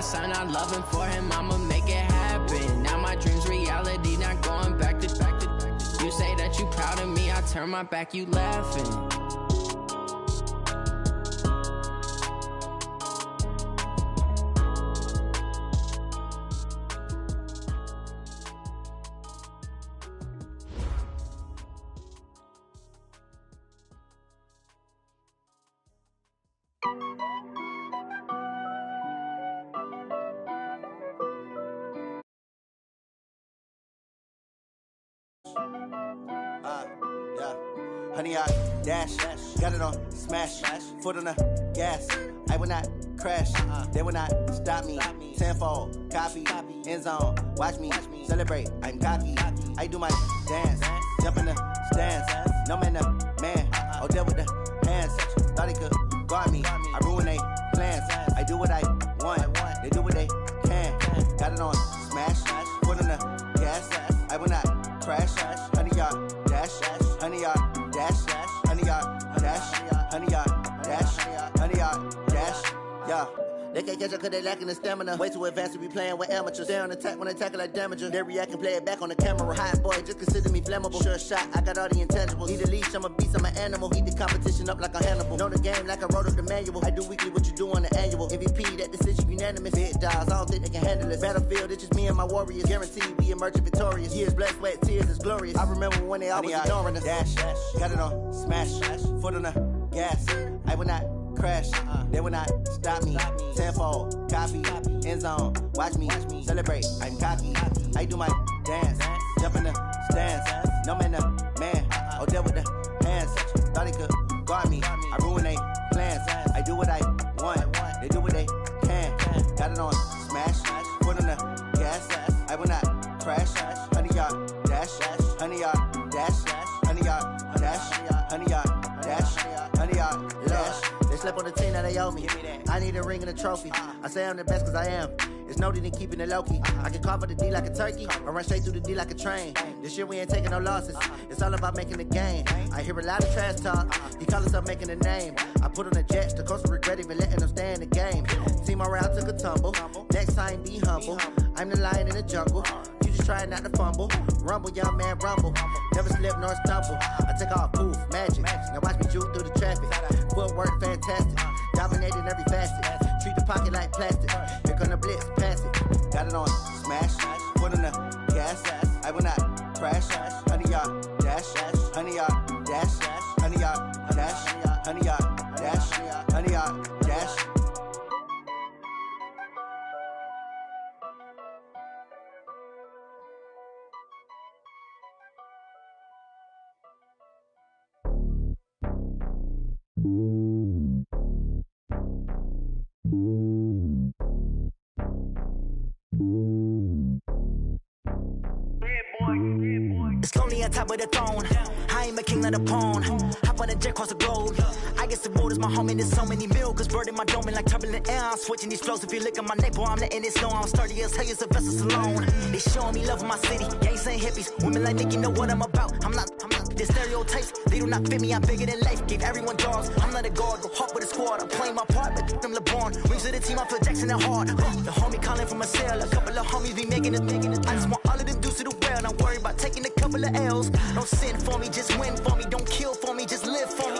son, I love him for him, I'ma make it happen. Now my dream's reality, not going back to. You say that you proud of me, I turn my back, you laughing. Honey, I dash, got it on smash, foot on the gas. I will not crash, they will not stop me. Tenfold, copy, end zone, watch me celebrate. I'm cocky, I do my dance, jump in the stands. No man, man, I'll deal with the hands. Thought he could guard me, I ruin they plans. I do what I want, they do what they can. Got it on smash, foot on the gas. I will not crash, honey, y'all dash, honey, y'all dash, honey, y'all dash, honey, y'all dash, honey, y'all dash, yeah. They can't catch up cause they lacking the stamina. Way too advanced to be playing with amateurs. Stay on attack when they tackle like damager. They react and play it back on the camera. Hot boy, just consider me flammable. Sure shot, I got all the intangibles. Need a leash, I'm a beast, I'm an animal. Eat the competition up like a Hannibal. Know the game like I wrote up the manual. I do weekly what you do on the annual. MVP, that decision unanimous. Big dogs, I don't think they can handle it. Battlefield, it's just me and my warriors. Guaranteed we emerge victorious. Years, blood, sweat, tears, is glorious. I remember when they always ignoring us. Dash, got it on smash, foot on the gas. I will not crash, they will not stop me. Tenfold, copy, end zone, watch me celebrate. I'm cocky, I do my dance, jump in the stands. No man, man, I'll deal with the hands. Thought he could guard me, I ruin they plans. I do what I want, they do what they can. Got it on smash, foot on the gas. I will not crash, honey, y'all dash, honey, y'all dash, honey, y'all dash, honey, y'all dash, honey, y'all dash. They slept on the team that they owe me. I need a ring and a trophy. I say I'm the best cause I am. It's no need in keeping it low-key. I can carve for the D like a turkey, or run straight through the D like a train. This year we ain't taking no losses. It's all about making the game. I hear a lot of trash talk. He call himself making a name. I put on the jets, the coach regret even letting them stay in the game. Team morale took a tumble. Next time be humble. I'm the lion in the jungle. You just trying not to fumble. Rumble, young man, rumble. Never slip nor stumble. I take off, poof, magic. Now watch me juke through the traffic. Footwork fantastic. Dominating every facet. Treat the pocket like plastic. Here come the blitz, pass it. Got it on smash, foot on the gas. I will not crash, honey, y'all dash, honey, y'all dash, honey, y'all dash, honey, y'all dash, honey, y'all dash. It's lonely on top of the throne. I ain't a king, not a pawn. Hop on a jet across the globe. I guess the road is my home and there's so many milkers burning my dome and like turbulent air. I'm switching these flows. If you look at my neck, boy, I'm letting it snow. I'm sturdy as hell, it's a vessel alone. They showing me love in my city. Gangs ain't hippies. Women like Nick, you know what I'm about. I'm not the stereotypes. They do not fit me. I'm bigger than life. Gave everyone dogs. I'm not a guard. Go hop with a squad. I'm playing my part, but them LeBron. Rings to the team. I feel Jackson and hard. The homie calling from a cell. A couple of homies be making it. I just want all of them dudes to the well. Don't worry about taking a couple of L's. Don't sin for me, just win for me. Don't kill for me, just live for me.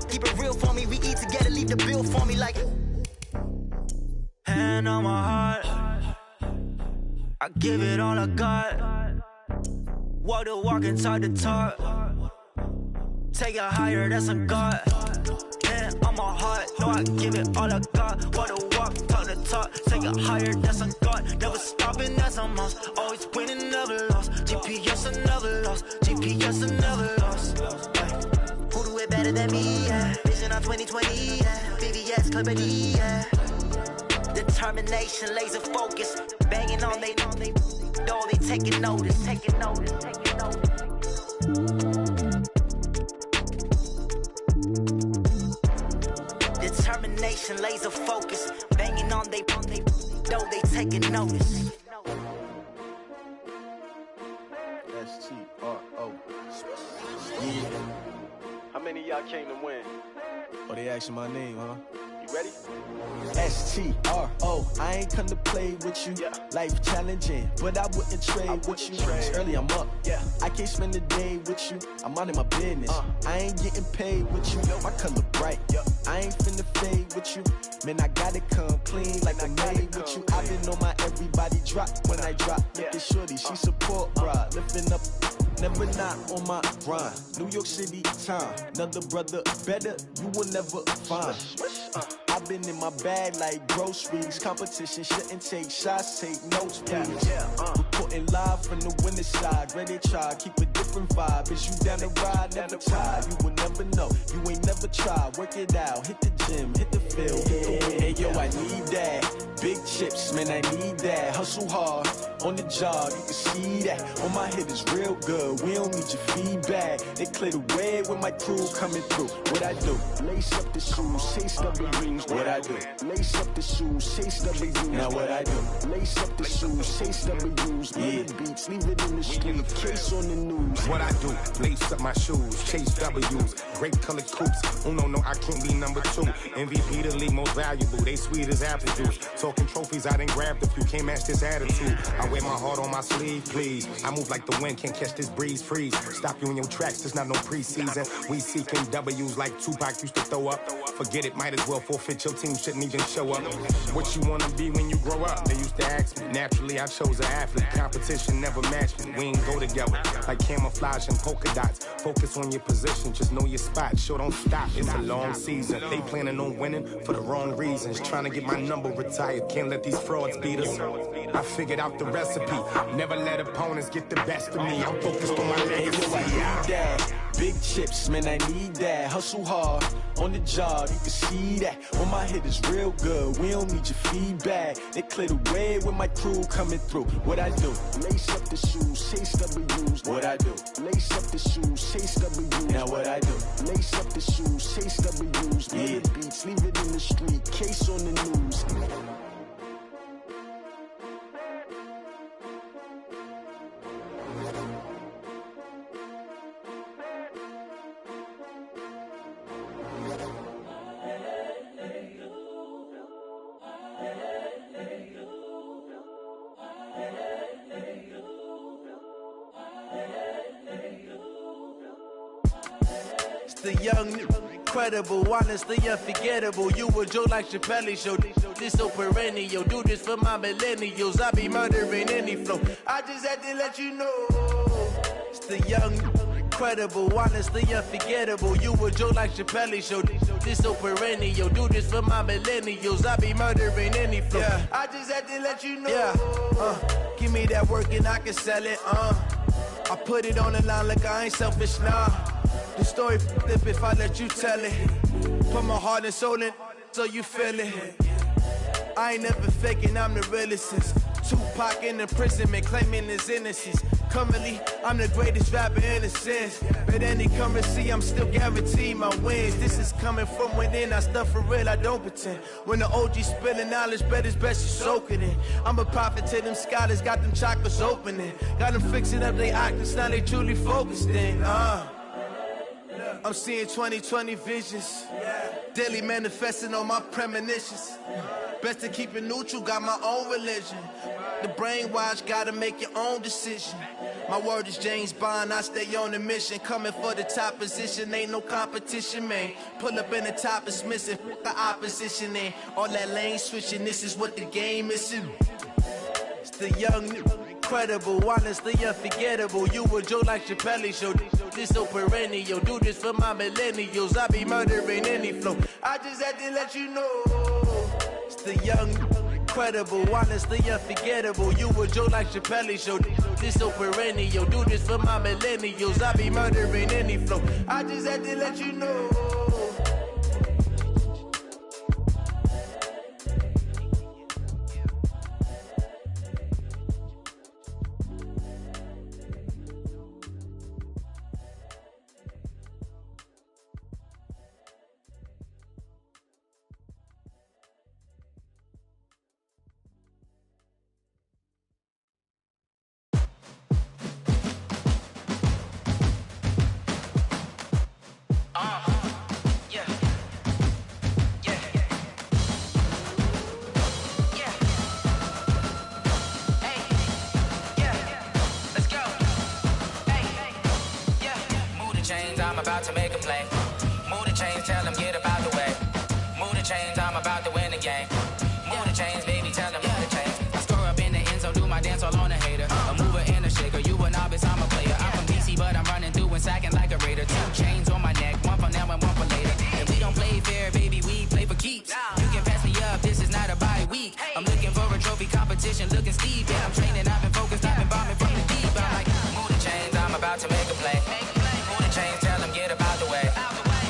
Keep it real for me. We eat together, leave the bill for me like. Hand on my heart, I give it all I got. Walk the walk inside the talk. Take it higher, that's a God. Hand on my heart, no, I give it all I got. Walk the walk, talk the talk. Take it higher, that's a God. Never stopping, that's a must. Always winning, never lost. GPS, I never lost. GPS, I never lost. Who do it better than me? Yeah. Vision on 2020. Yeah. VVS, Clipper D. Yeah. Determination, laser focus. Banging on they door, they taking notice. Taking notice. Determination, laser focus. Banging on they door, they taking notice. S-T-R-O. Yeah. How many of y'all came to win? Oh, they asking my name, huh? You ready? STRO, I ain't come to play with you. Life challenging, but I wouldn't trade with you. It's early, I'm up. I can't spend the day with you. I'm out of my business. I ain't getting paid with you. My color bright. I ain't finna fade with you. Man, I gotta come clean like I made with you. I've been on my everybody drop when I drop. Look at shorty, she support bra. Lifting up, never not on my grind. New York City time, another brother better, you will never find. I've been in my bag like groceries. Competition shouldn't take shots, take notes, please. Reporting live from the winning side. Ready to try, keep a different vibe. Is you down the ride, never tired. You will never know, you ain't never tried. Work it out, hit the gym, hit the field, hit the wind. Hey yo, I need that. Big chips, man, I need that. Hustle hard, on the job, you can see that. On my head is real good, we don't need your feedback. They clear the way with my crew coming through. What I do? Lace up the shoes, chase W's. What I do? Lace up the shoes, chase W's. Now what I do? Lace up the shoes, chase W's. Yeah, beats, leave it in the street, case on the news. What I do? Lace up my shoes, chase W's. Great colored coops. Oh no, I can't be number 2. MVP the league most valuable. They sweet as apple juice. Talking trophies, I didn't grab the few. Can't match this attitude. I wear my heart on my sleeve, please. I move like the wind, can't catch this breeze, freeze. Stop you in your tracks, there's not no preseason. We seeking W's like Tupac used to throw up. Forget it, might as well forfeit. Your team shouldn't even show up. What you wanna be when you grow up? They used to ask me. Naturally, I chose an athlete. Competition never matched me. We ain't go together like camouflage and polka dots. Focus on your position, just know your spot. Sure, don't stop. It's a long season. They planning on winning for the wrong reasons. Trying to get my number retired. Can't let these frauds beat us. I figured out the recipe. Never let opponents get the best of me. I'm focused on my legacy. Big chips, man, I need that. Hustle hard, on the job, you can see that. On my head is real good, we don't need your feedback. They clear the way with my crew coming through. What I do? Lace up the shoes, chase W's. What I do? Lace up the shoes, chase W's. Now what I do? Lace up the shoes, chase W's. Yeah, beats, leave it in the street, case on the news. The young, incredible, honestly unforgettable. You a Joe like Chappelle show. This so perennial. Do this for my millennials. I be murdering any flow. I just had to let you know. It's the young, incredible, honestly unforgettable. You a Joe like Chappelle show. This so perennial. Do this for my millennials. I be murdering any flow. I just had to let you know. Give me that work and I can sell it. I put it on the line like I ain't selfish, nah. The story flip if I let you tell it. Put my heart and soul in so you feel it. I ain't never faking, I'm the realest since Tupac in imprisonment, claiming his innocence. Currently, I'm the greatest rapper in a sense. But any currency, I'm still guaranteed my wins. This is coming from within, I stuff for real, I don't pretend. When the OG spilling knowledge, bet it's best you soak it in. I'm a prophet to them scholars, got them chakras opening. Got them fixing up they octaves, now they truly focused in. I'm seeing 2020 visions. Daily manifesting on my premonitions. Best to keep it neutral, got my own religion. The brainwash, gotta make your own decision. My word is James Bond, I stay on the mission. Coming for the top position, ain't no competition, man. Pull up in the top is missing, fuck the opposition in. All that lane switching, this is what the game is. It's the young, incredible, honestly unforgettable. You a Joe like Chappelle show. This so perennial. Do this for my millennials. I be murdering any flow. I just had to let you know. It's the young, incredible, honestly unforgettable. You a Joe like Chappelle show. This so perennial. Do this for my millennials. I be murdering any flow. I just had to let you know. the chains, I'm about to make a play. Move the chains, tell them get about the way. Move the chains, I'm about to win the game. Move the chains, baby, tell them move the chains. I score up in the end zone, do my dance all on a hater. A mover and a shaker, you a novice, I'm a player. I'm from DC, but I'm running through and sacking like a raider. 2 chains on my neck, one for now and one for later. If we don't play fair, baby, we play for keeps. You can pass me up, this is not a bye week. I'm looking for a trophy competition, looking steep. Yeah, I'm training, I've been focused, I've been bombing from the deep. I'm like, move the chains, I'm about to make a play. Move the chains, tell them get about the way.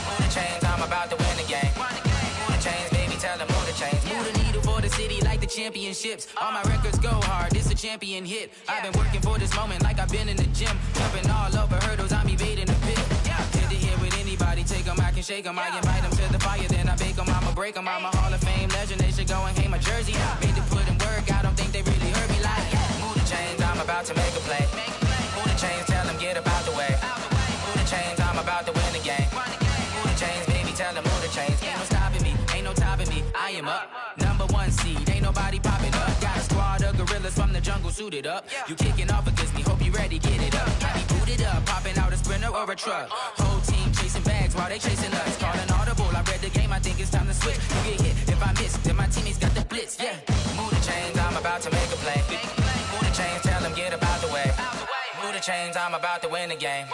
Move the chains, I'm about to win the game. Move the chains, baby, tell them move the chains. Move the needle for the city like the championships. All my records go hard, this a champion hit. I've been working for this moment like I've been in the gym. Jumping all over hurdles, I'm evading the pit. Head to head with anybody, take them, I can shake them. I invite them to the fire, then I bake them, I'ma break them. I'm a Hall of Fame legend, they should go and hang my jersey. Made to put in work, I don't think they really heard me like. Move the chains, I'm about to make a play. Move the chains, tell them get about the way. Move the chains, I'm about to win the game. Move the chains, baby, tell them move the chains. Ain't no stopping me, ain't no topping me, I am up. Number 1 seed, ain't nobody popping up. Got a squad of gorillas from the jungle suited up. You kicking off against me, hope you ready, get it up. I be booted up, popping out a sprinter or a truck. Whole team chasing bags while they chasing us. Calling audible, I read the game, I think it's time to switch. You get hit, if I miss, then my teammates got the blitz, yeah. Move the chains, I'm about to make a play. Move the chains, tell them get about the way. Move the chains, I'm about to win the game.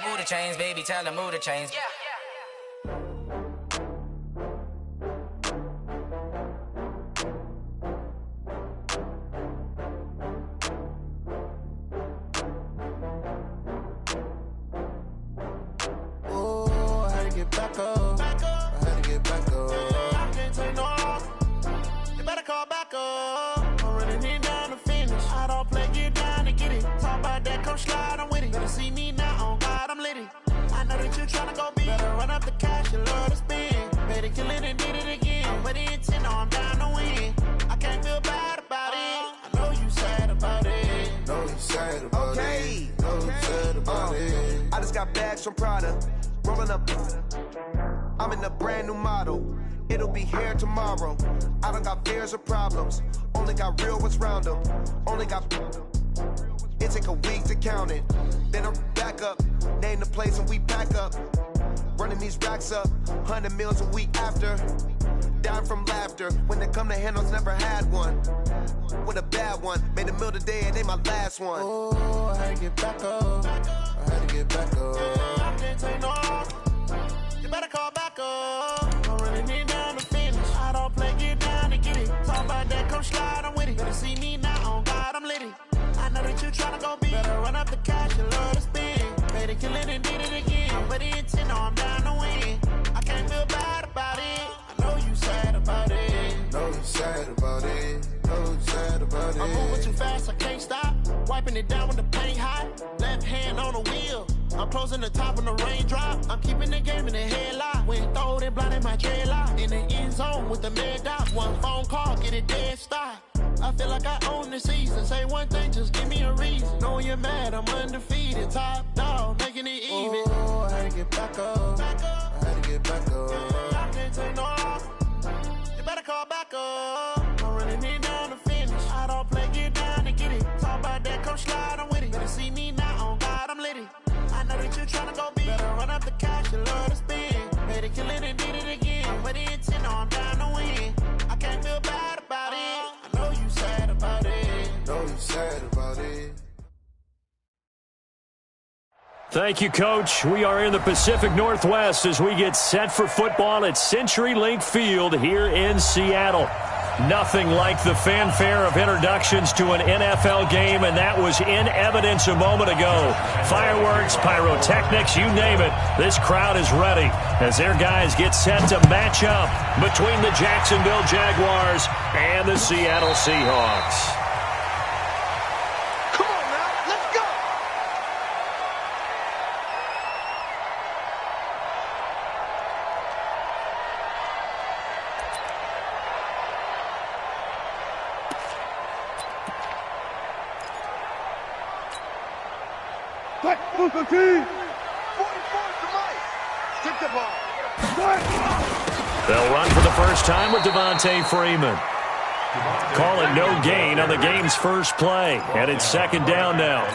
Move the chains, baby, tell them move the chains. Back up. I had to get back up. I can't take no off. You better call back up. I'm running it down to finish. I don't play, get down to get it. Talk about that, come slide, I'm with it. Better see me now, on God, I'm litty. I know that you tryna go big. Better run up the cash, you love to spend. Better kill it and did it again. But the intent, no, I'm down to win. I can't feel bad about it. I know you sad about it. Know you sad about it. Know you sad about it. I just got bags from Prada. Rolling up, I'm in a brand new model. It'll be here tomorrow. I don't got fears or problems. Only got real ones round them. Only got. It take a week to count it. Then I'm back up. Name the place and we pack up. Running these racks up. 100 meals a week after. Down from laughter. When they come to handles, never had one. With a bad one. Made a meal today and ain't my last one. Oh, I had to get back up. I had to get back up. I can't take no off. You better call back up. I'm running it down to finish. I don't play, get down to get it. Talk about that, come slide, I'm with it. Better see me now, on God, I'm litty. I know that you tryna go big. Better run up the cash, you love to spend. Better kill it and did it again. But the intent, no, I'm down to win. I can't feel bad about it. I know you sad about it. Know you sad about it. Know you sad about it. I'm moving too fast, I can't stop. Wiping it down with the paint hot. Left hand on the wheel. I'm closing the top when the raindrop. I'm keeping the game in the headlock. When throwed and blinded my dreadlock. In the end zone with the mad dot. One phone call, get it dead stop. I feel like I own the season. Say one thing, just give me a reason. Knowing you're mad, I'm undefeated. Top dog, making it even. Oh, I had to get back up. I had to get back up. I can't take no off. You better call back up. I'm running it down to finish. I don't play, get down to get it. Talk about that, come slide, I'm with it. Better see me now, on God, I'm litty. I know that you tryna go big. Better run up the cash, you love to spend. Better kill it and did it again. But the intent, no, I'm down to win. I can't feel bad about it. I know you sad about it. Know you sad about it. Thank you, Coach. We are in the Pacific Northwest as we get set for football at CenturyLink Field here in Seattle. Nothing like the fanfare of introductions to an NFL game, and that was in evidence a moment ago. Fireworks, pyrotechnics, you name it. This crowd is ready as their guys get set to match up between the Jacksonville Jaguars and the Seattle Seahawks. They'll run for the first time with Devontae Freeman. Call it no gain on the game's first play, and it's second down now.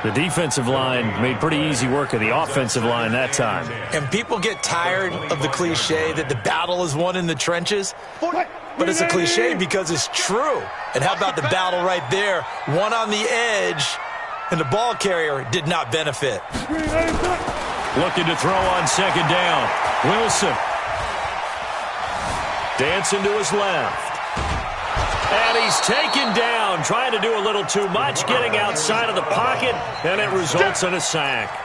The defensive line made pretty easy work of the offensive line that time. And people get tired of the cliche that the battle is won in the trenches. But it's a cliche because it's true. And how about the battle right there? One on the edge, and the ball carrier did not benefit. Looking to throw on second down. Wilson. Dancing to his left. And he's taken down, trying to do a little too much, getting outside of the pocket, and it results in a sack.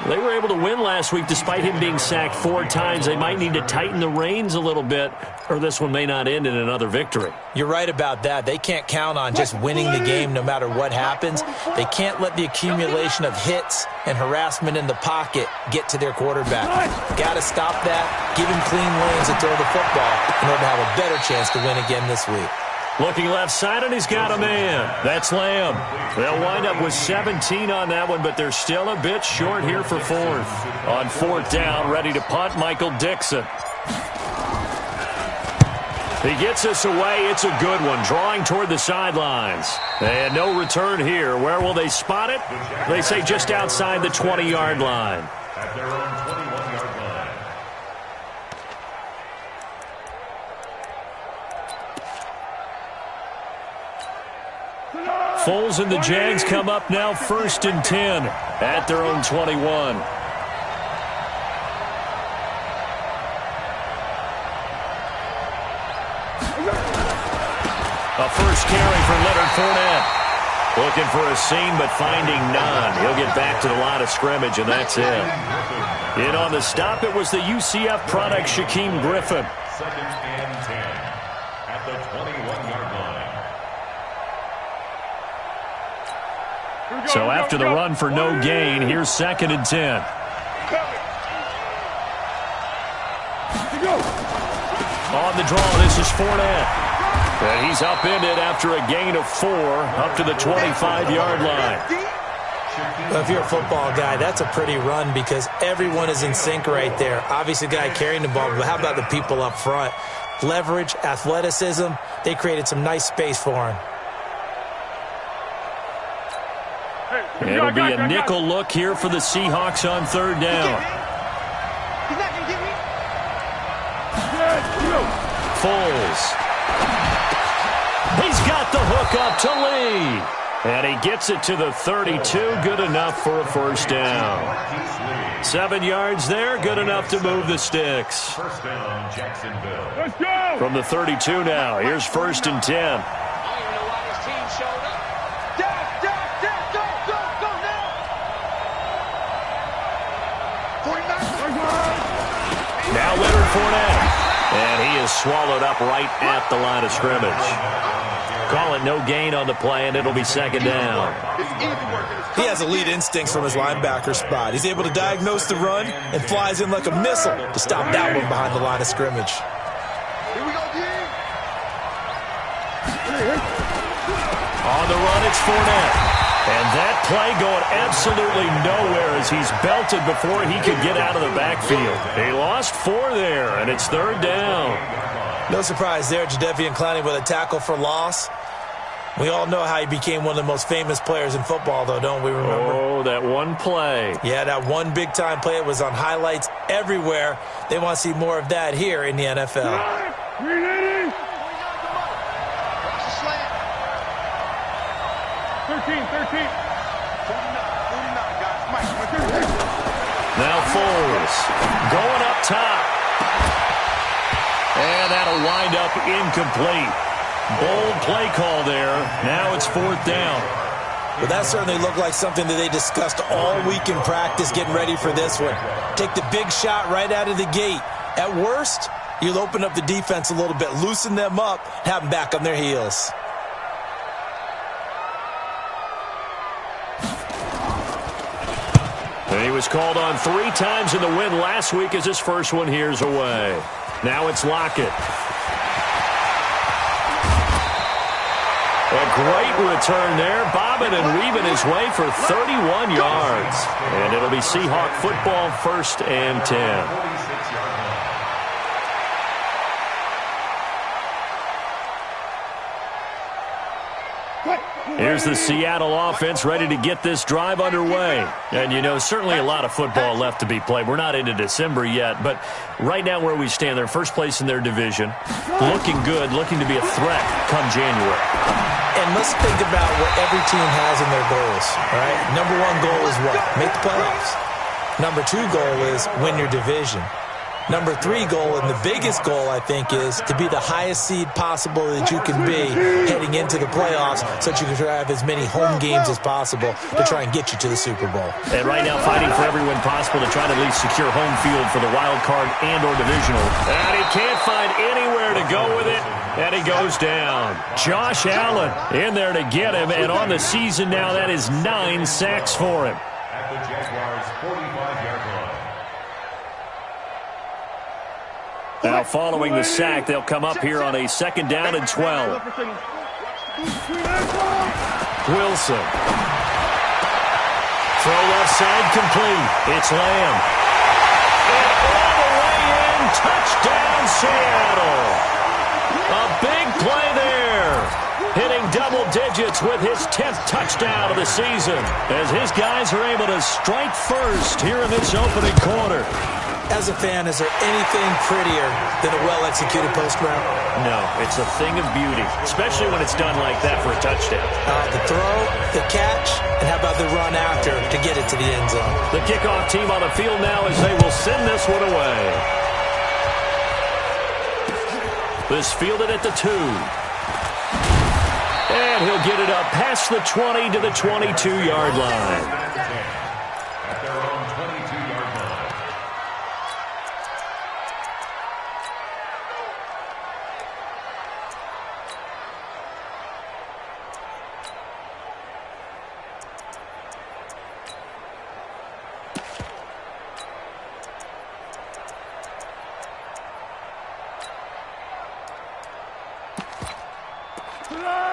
They were able to win last week despite him being sacked 4 times. They might need to tighten the reins a little bit, or this one may not end in another victory. You're right about that. They can't count on just winning the game no matter what happens. They can't let the accumulation of hits and harassment in the pocket get to their quarterback. Got to stop that, give him clean lanes to throw the football in order to have a better chance to win again this week. Looking left side, and he's got a man. That's Lamb. They'll wind up with 17 on that one, but they're still a bit short here for 4th. On 4th down, ready to punt, Michael Dixon. He gets us away. It's a good one, drawing toward the sidelines. And no return here. Where will they spot it? They say just outside the 20-yard line. At their own 21-yard line. Foles and the Jags come up now 1st and 10 at their own 21. A first carry for Leonard Fournette. Looking for a seam, but finding none. He'll get back to the line of scrimmage, and that's it. In on the stop, it was the UCF product, Shaquem Griffin. 2nd and 10 at the 21-yard line. So after the run for no gain, here's 2nd and 10. On the draw, this is Fournette. And he's upended after a gain of 4 up to the 25-yard line. Well, if you're a football guy, that's a pretty run because everyone is in sync right there. Obviously, the guy carrying the ball, but how about the people up front? Leverage, athleticism, they created some nice space for him. It'll be a nickel look here for the Seahawks on 3rd down. Foles. He's got the hook up to Lee. And he gets it to the 32. Good enough for a 1st down. 7 yards there. Good enough to move the sticks. 1st down, Jacksonville. Let's go! From the 32 now. Here's 1st and 10. Now Leonard Fournette. And he is swallowed up right at the line of scrimmage. Call it no gain on the play, and it'll be 2nd down. He has elite instincts from his linebacker spot. He's able to diagnose the run and flies in like a missile to stop that one behind the line of scrimmage. On the run, it's Fournette. And that play going absolutely nowhere as he's belted before he could get out of the backfield. He lost 4 there, and it's 3rd down. No surprise there, Jadeveon Clowney with a tackle for loss. We all know how he became one of the most famous players in football, though, don't we remember? Oh, that one play. Yeah, that one big-time play. It was on highlights everywhere. They want to see more of that here in the NFL. Now Foles going up top. And that'll wind up incomplete. Bold play call there. Now it's 4th down. Well, that certainly looked like something that they discussed all week in practice getting ready for this one. Take the big shot right out of the gate. At worst, you'll open up the defense a little bit, loosen them up, have them back on their heels. And he was called on 3 times in the win last week as his first one here's away. Now it's Lockett. A great return there, bobbing and weaving his way for 31 yards. And it'll be Seahawk football, 1st and 10. Here's the Seattle offense ready to get this drive underway. And, certainly a lot of football left to be played. We're not into December yet, but right now where we stand, they're first place in their division. Looking good, looking to be a threat come January. And let's think about what every team has in their goals, all right? Number one goal is what? Make the playoffs. Number two goal is win your division. Number three goal, and the biggest goal, I think, is to be the highest seed possible that you can be heading into the playoffs so that you can have as many home games as possible to try and get you to the Super Bowl. And right now fighting for every win possible to try to at least secure home field for the wild card and or divisional. And he can't find anywhere to go with it, and he goes down. Josh Allen in there to get him, and on the season now, that is 9 sacks for him. At the Jaguars' 45-yard line. Now following the sack, they'll come up here on a 2nd down and 12. Wilson. Throw left side complete. It's Lamb. And all the way in, touchdown Seattle. A big play there. Hitting double digits with his 10th touchdown of the season as his guys are able to strike first here in this opening quarter. As a fan, is there anything prettier than a well-executed post route? No, it's a thing of beauty, especially when it's done like that for a touchdown. The throw, the catch, and how about the run after to get it to the end zone? The kickoff team on the field now as they will send this one away. This fielded at the 2. And he'll get it up past the 20 to the 22-yard line. At their own 22-yard line.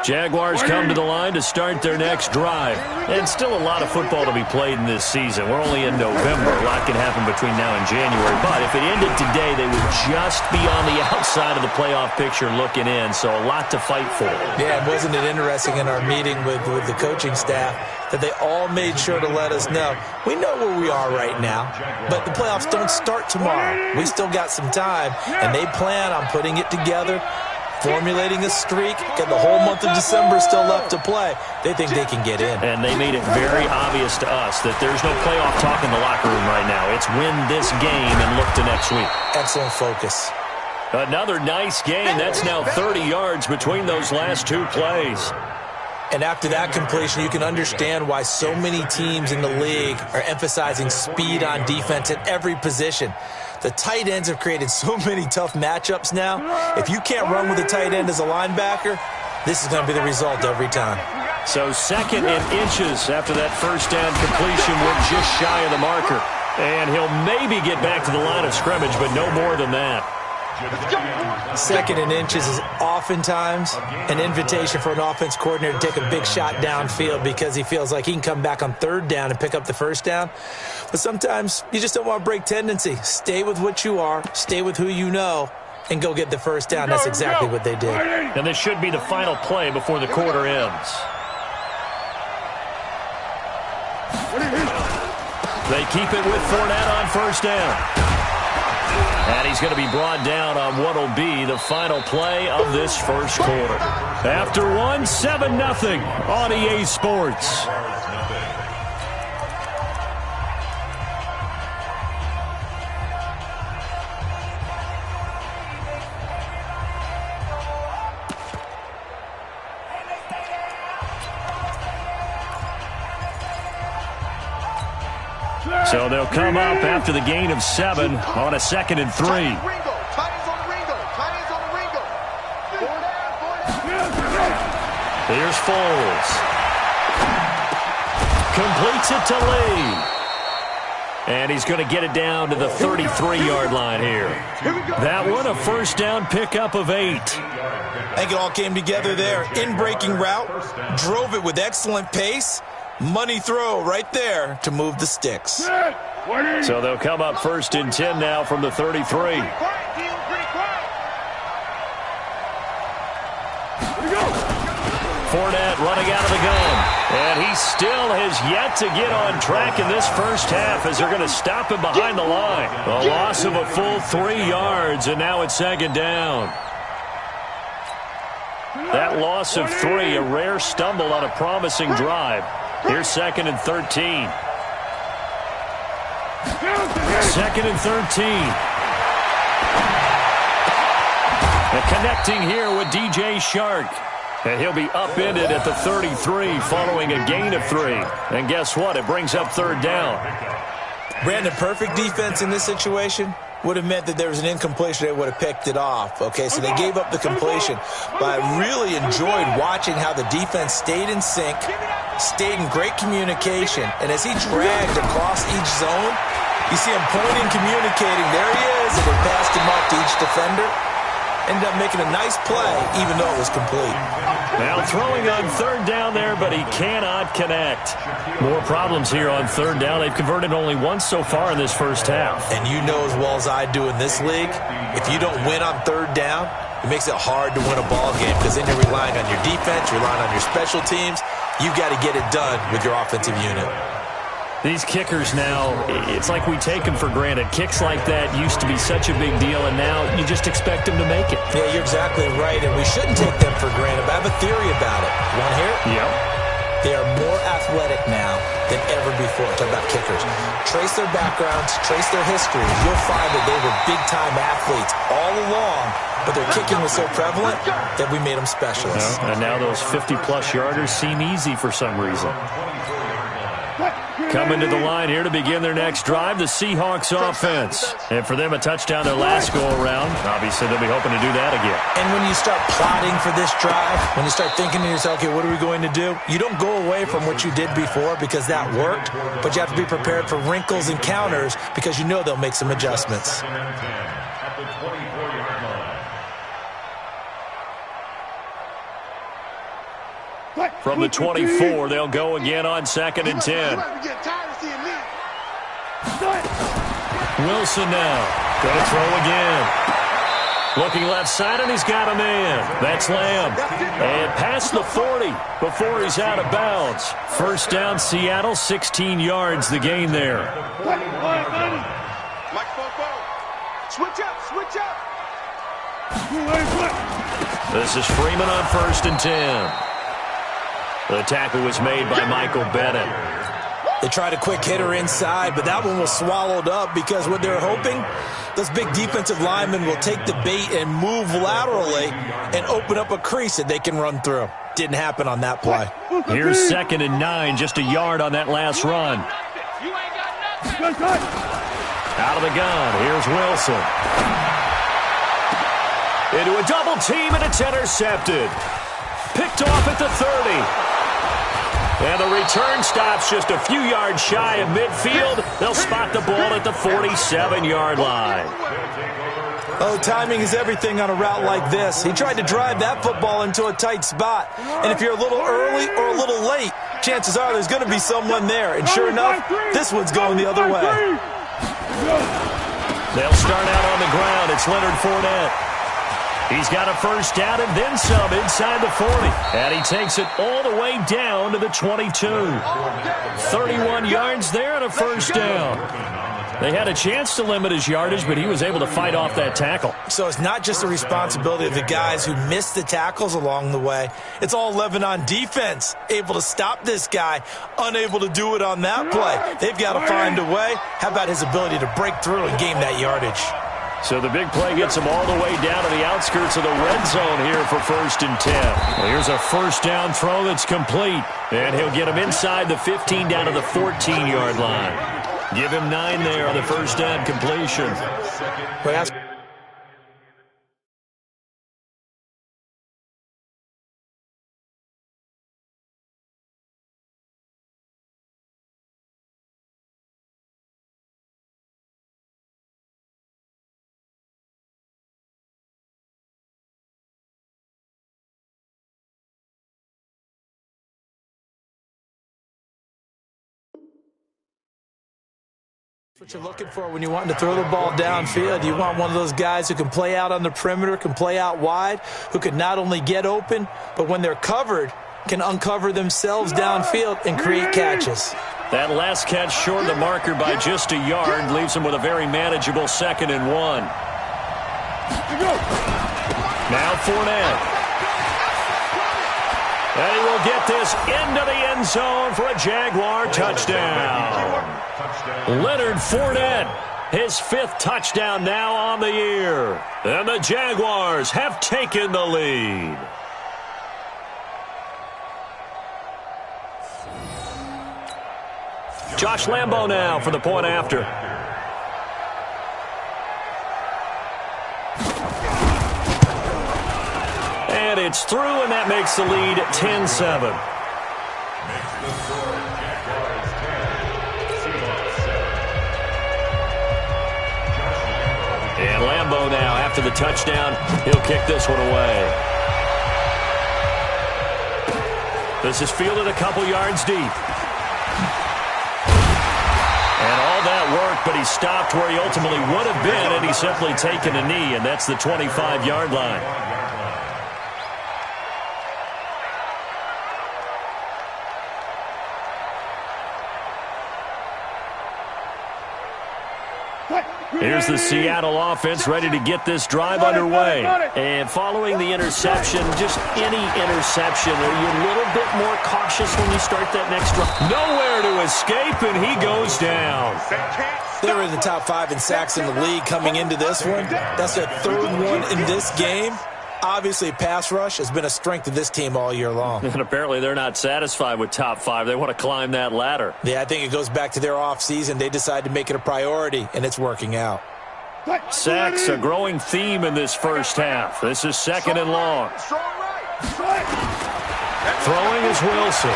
Jaguars come to the line to start their next drive. And still a lot of football to be played in this season. We're only in November. A lot can happen between now and January. But if it ended today, they would just be on the outside of the playoff picture looking in. So a lot to fight for. Yeah, wasn't it interesting in our meeting with the coaching staff that they all made sure to let us know, we know where we are right now, but the playoffs don't start tomorrow. We still got some time, and they plan on putting it together, formulating a streak, got the whole month of December still left to play. They think they can get in. And they made it very obvious to us that there's no playoff talk in the locker room right now. It's win this game and look to next week. Excellent focus. Another nice game. That's now 30 yards between those last two plays. And after that completion, you can understand why so many teams in the league are emphasizing speed on defense at every position. The tight ends have created so many tough matchups now. If you can't run with a tight end as a linebacker, this is going to be the result every time. So 2nd and inches after that first down completion. We're just shy of the marker. And he'll maybe get back to the line of scrimmage, but no more than that. 2nd and inches is oftentimes an invitation for an offense coordinator to take a big shot downfield because he feels like he can come back on 3rd down and pick up the first down. But sometimes you just don't want to break tendency. Stay with what you are, stay with who you know, and go get the first down. That's exactly what they did. And this should be the final play before the quarter ends. They keep it with Fournette on first down. And he's going to be brought down on what will be the final play of this first quarter. After one, 7-0 on EA Sports. So they'll come up after the gain of 7 on a 2nd and 3. Here's Foles. Completes it to Lee. And he's going to get it down to the 33-yard line here. That one, a first down pickup of 8. I think it all came together there. In-breaking route, drove it with excellent pace. Money throw right there to move the sticks. So they'll come up 1st and 10 now from the 33. Fournette running out of the gun. And he still has yet to get on track in this first half as they're going to stop him behind the line. A loss of a full 3 yards, and now it's second down. That loss of 3, a rare stumble on a promising drive. Here's 2nd and 13. 2nd and 13. And connecting here with DJ Shark. And he'll be upended at the 33 following a gain of 3. And guess what? It brings up 3rd down. Brandon, perfect defense in this situation would have meant that there was an incompletion. They would have picked it off. Okay, so they gave up the completion. But I really enjoyed watching how the defense stayed in sync, stayed in great communication. And as he dragged across each zone, you see him pointing, communicating. There he is. And they passed him off to each defender. Ended up making a nice play, even though it was complete. Now throwing on 3rd down there, but he cannot connect. More problems here on 3rd down. They've converted only once so far in this first half. And you know as well as I do in this league, if you don't win on 3rd down, it makes it hard to win a ball game because then you're relying on your defense, you're relying on your special teams. You've got to get it done with your offensive unit. These kickers now, it's like we take them for granted. Kicks like that used to be such a big deal, and now you just expect them to make it. Yeah, you're exactly right, and we shouldn't take them for granted, but I have a theory about it. You want to hear it? Yep. They are more athletic now than ever before. Talk about kickers. Trace their backgrounds, trace their history. You'll find that they were big-time athletes all along, but their kicking was so prevalent that we made them specialists. And now those 50-plus yarders seem easy for some reason. Coming to the line here to begin their next drive, the Seahawks offense. And for them, a touchdown their last go-around. Obviously, they'll be hoping to do that again. And when you start plotting for this drive, when you start thinking to yourself, okay, what are we going to do? You don't go away from what you did before because that worked, but you have to be prepared for wrinkles and counters because you know they'll make some adjustments. From the 24, they'll go again on 2nd and 10. Wilson now. Going to throw again. Looking left side, and he's got a man. That's Lamb. And past the 40 before he's out of bounds. First down, Seattle, 16 yards the gain there. Switch up. This is Freeman on 1st and 10. The tackle was made by Michael Bennett. They tried a quick hitter inside, but that one was swallowed up because what they're hoping, those big defensive linemen will take the bait and move laterally and open up a crease that they can run through. Didn't happen on that play. Here's 2nd and 9, just a yard on that last run. Out of the gun, here's Wilson. Into a double team, and it's intercepted. Picked off at the 30. And the return stops just a few yards shy of midfield. They'll spot the ball at the 47-yard line. Oh, timing is everything on a route like this. He tried to drive that football into a tight spot. And if you're a little early or a little late, chances are there's going to be someone there. And sure enough, this one's going the other way. They'll start out on the ground. It's Leonard Fournette. He's got a first down and then some inside the 40. And he takes it all the way down to the 22. 31 yards there and a first down. They had a chance to limit his yardage, but he was able to fight off that tackle. So it's not just the responsibility of the guys who missed the tackles along the way. It's all 11 on defense, able to stop this guy, unable to do it on that play. They've got to find a way. How about his ability to break through and gain that yardage? So the big play gets him all the way down to the outskirts of the red zone here for 1st and 10. Well, here's a first down throw that's complete. And he'll get him inside the 15 down to the 14-yard line. Give him 9 there on the first down completion. What you're looking for when you're wanting to throw the ball downfield. You want one of those guys who can play out on the perimeter, can play out wide, who can not only get open, but when they're covered, can uncover themselves downfield and create catches. That last catch short of the marker by just a yard leaves him with a very manageable 2nd and 1. Now Fournette. And he will get this into the end zone for a Jaguar touchdown. Leonard Fournette, his 5th touchdown now on the year. And the Jaguars have taken the lead. Josh Lambo now for the point after. And it's through, and that makes the lead 10-7. And Lambo now, after the touchdown, he'll kick this one away. This is fielded a couple yards deep. And all that work, but he stopped where he ultimately would have been, and he's simply taken a knee, and that's the 25-yard line. Here's the Seattle offense ready to get this drive underway. And following the interception, just any interception, are you a little bit more cautious when you start that next drive? Nowhere to escape, and he goes down. They were in the top 5 in sacks in the league coming into this one. That's their 3rd one in this game. Obviously, pass rush has been a strength of this team all year long. And apparently they're not satisfied with top 5. They want to climb that ladder. Yeah, I think it goes back to their offseason. They decided to make it a priority, and it's working out. Sacks, a growing theme in this first half. This is 2nd and long. Throwing is Wilson.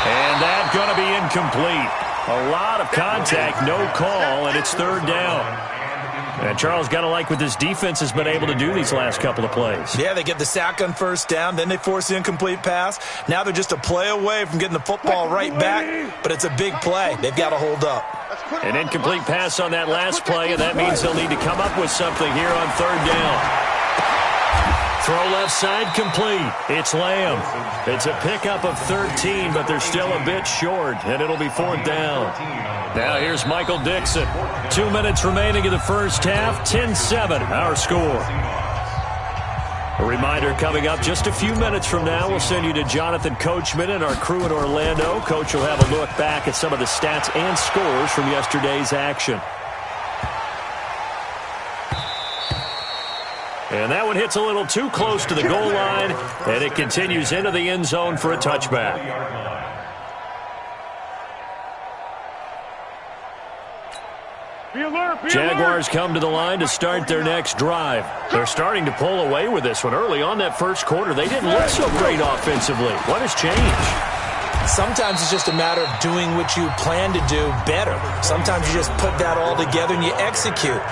And that's going to be incomplete. A lot of contact, no call, and it's 3rd down. And Charles, got to like what this defense has been able to do these last couple of plays. Yeah, they get the sack on 1st down, then they force the incomplete pass. Now they're just a play away from getting the football right back, but it's a big play. They've got to hold up. An incomplete pass on that last play, and that means they'll need to come up with something here on 3rd down. Throw left side complete. It's Lamb. It's a pickup of 13, but they're still a bit short, and it'll be 4th down. Now here's Michael Dixon. 2 minutes remaining in the first half. 10-7, our score. A reminder coming up just a few minutes from now, we'll send you to Jonathan Coachman and our crew in Orlando. Coach will have a look back at some of the stats and scores from yesterday's action. And that one hits a little too close to the goal line, and it continues into the end zone for a touchback. Jaguars come to the line to start their next drive. They're starting to pull away with this one. Early on that first quarter, they didn't look so great offensively. What has changed? Sometimes it's just a matter of doing what you plan to do better. Sometimes you just put that all together and you execute.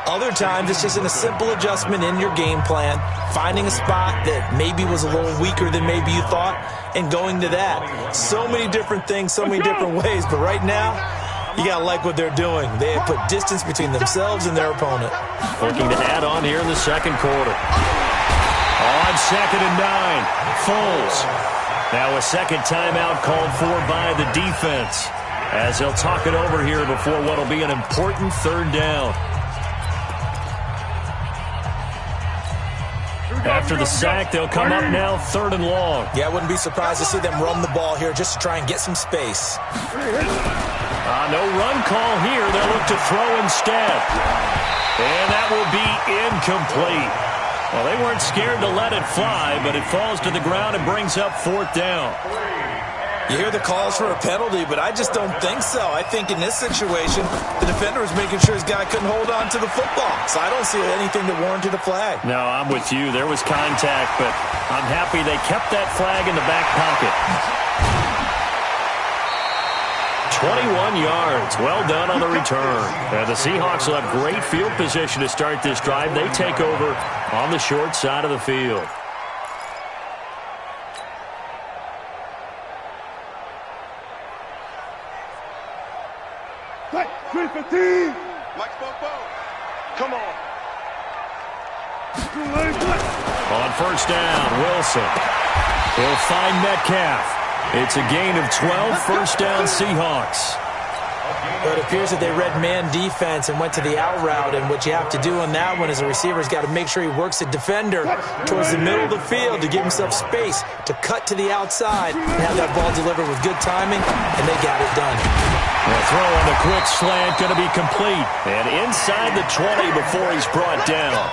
Other times, it's just in a simple adjustment in your game plan, finding a spot that maybe was a little weaker than maybe you thought, and going to that. So many different things, so many different ways, but right now, you got to like what they're doing. They have put distance between themselves and their opponent. Looking to add on here in the second quarter. On 2nd and 9, Foles. Now a second timeout called for by the defense, as they'll talk it over here before what will be an important 3rd down. After the sack, they'll come up now 3rd and long. Yeah, I wouldn't be surprised to see them run the ball here just to try and get some space. No run call here. They'll look to throw instead. And that will be incomplete. Well, they weren't scared to let it fly, but it falls to the ground and brings up 4th down. You hear the calls for a penalty, but I just don't think so. I think in this situation, the defender was making sure his guy couldn't hold on to the football. So I don't see anything that warranted a flag. No, I'm with you. There was contact, but I'm happy they kept that flag in the back pocket. 21 yards. Well done on the return. The Seahawks will have great field position to start this drive. They take over on the short side of the field. Come on. On first down, Wilson. He'll find Metcalf. It's a gain of 12, first down Seahawks. But it appears that they read man defense and went to the out route, and what you have to do on that one is a receiver's got to make sure he works the defender towards the middle of the field to give himself space to cut to the outside and have that ball delivered with good timing, and they got it done. The throw on the quick slant going to be complete, and inside the 20 before he's brought down.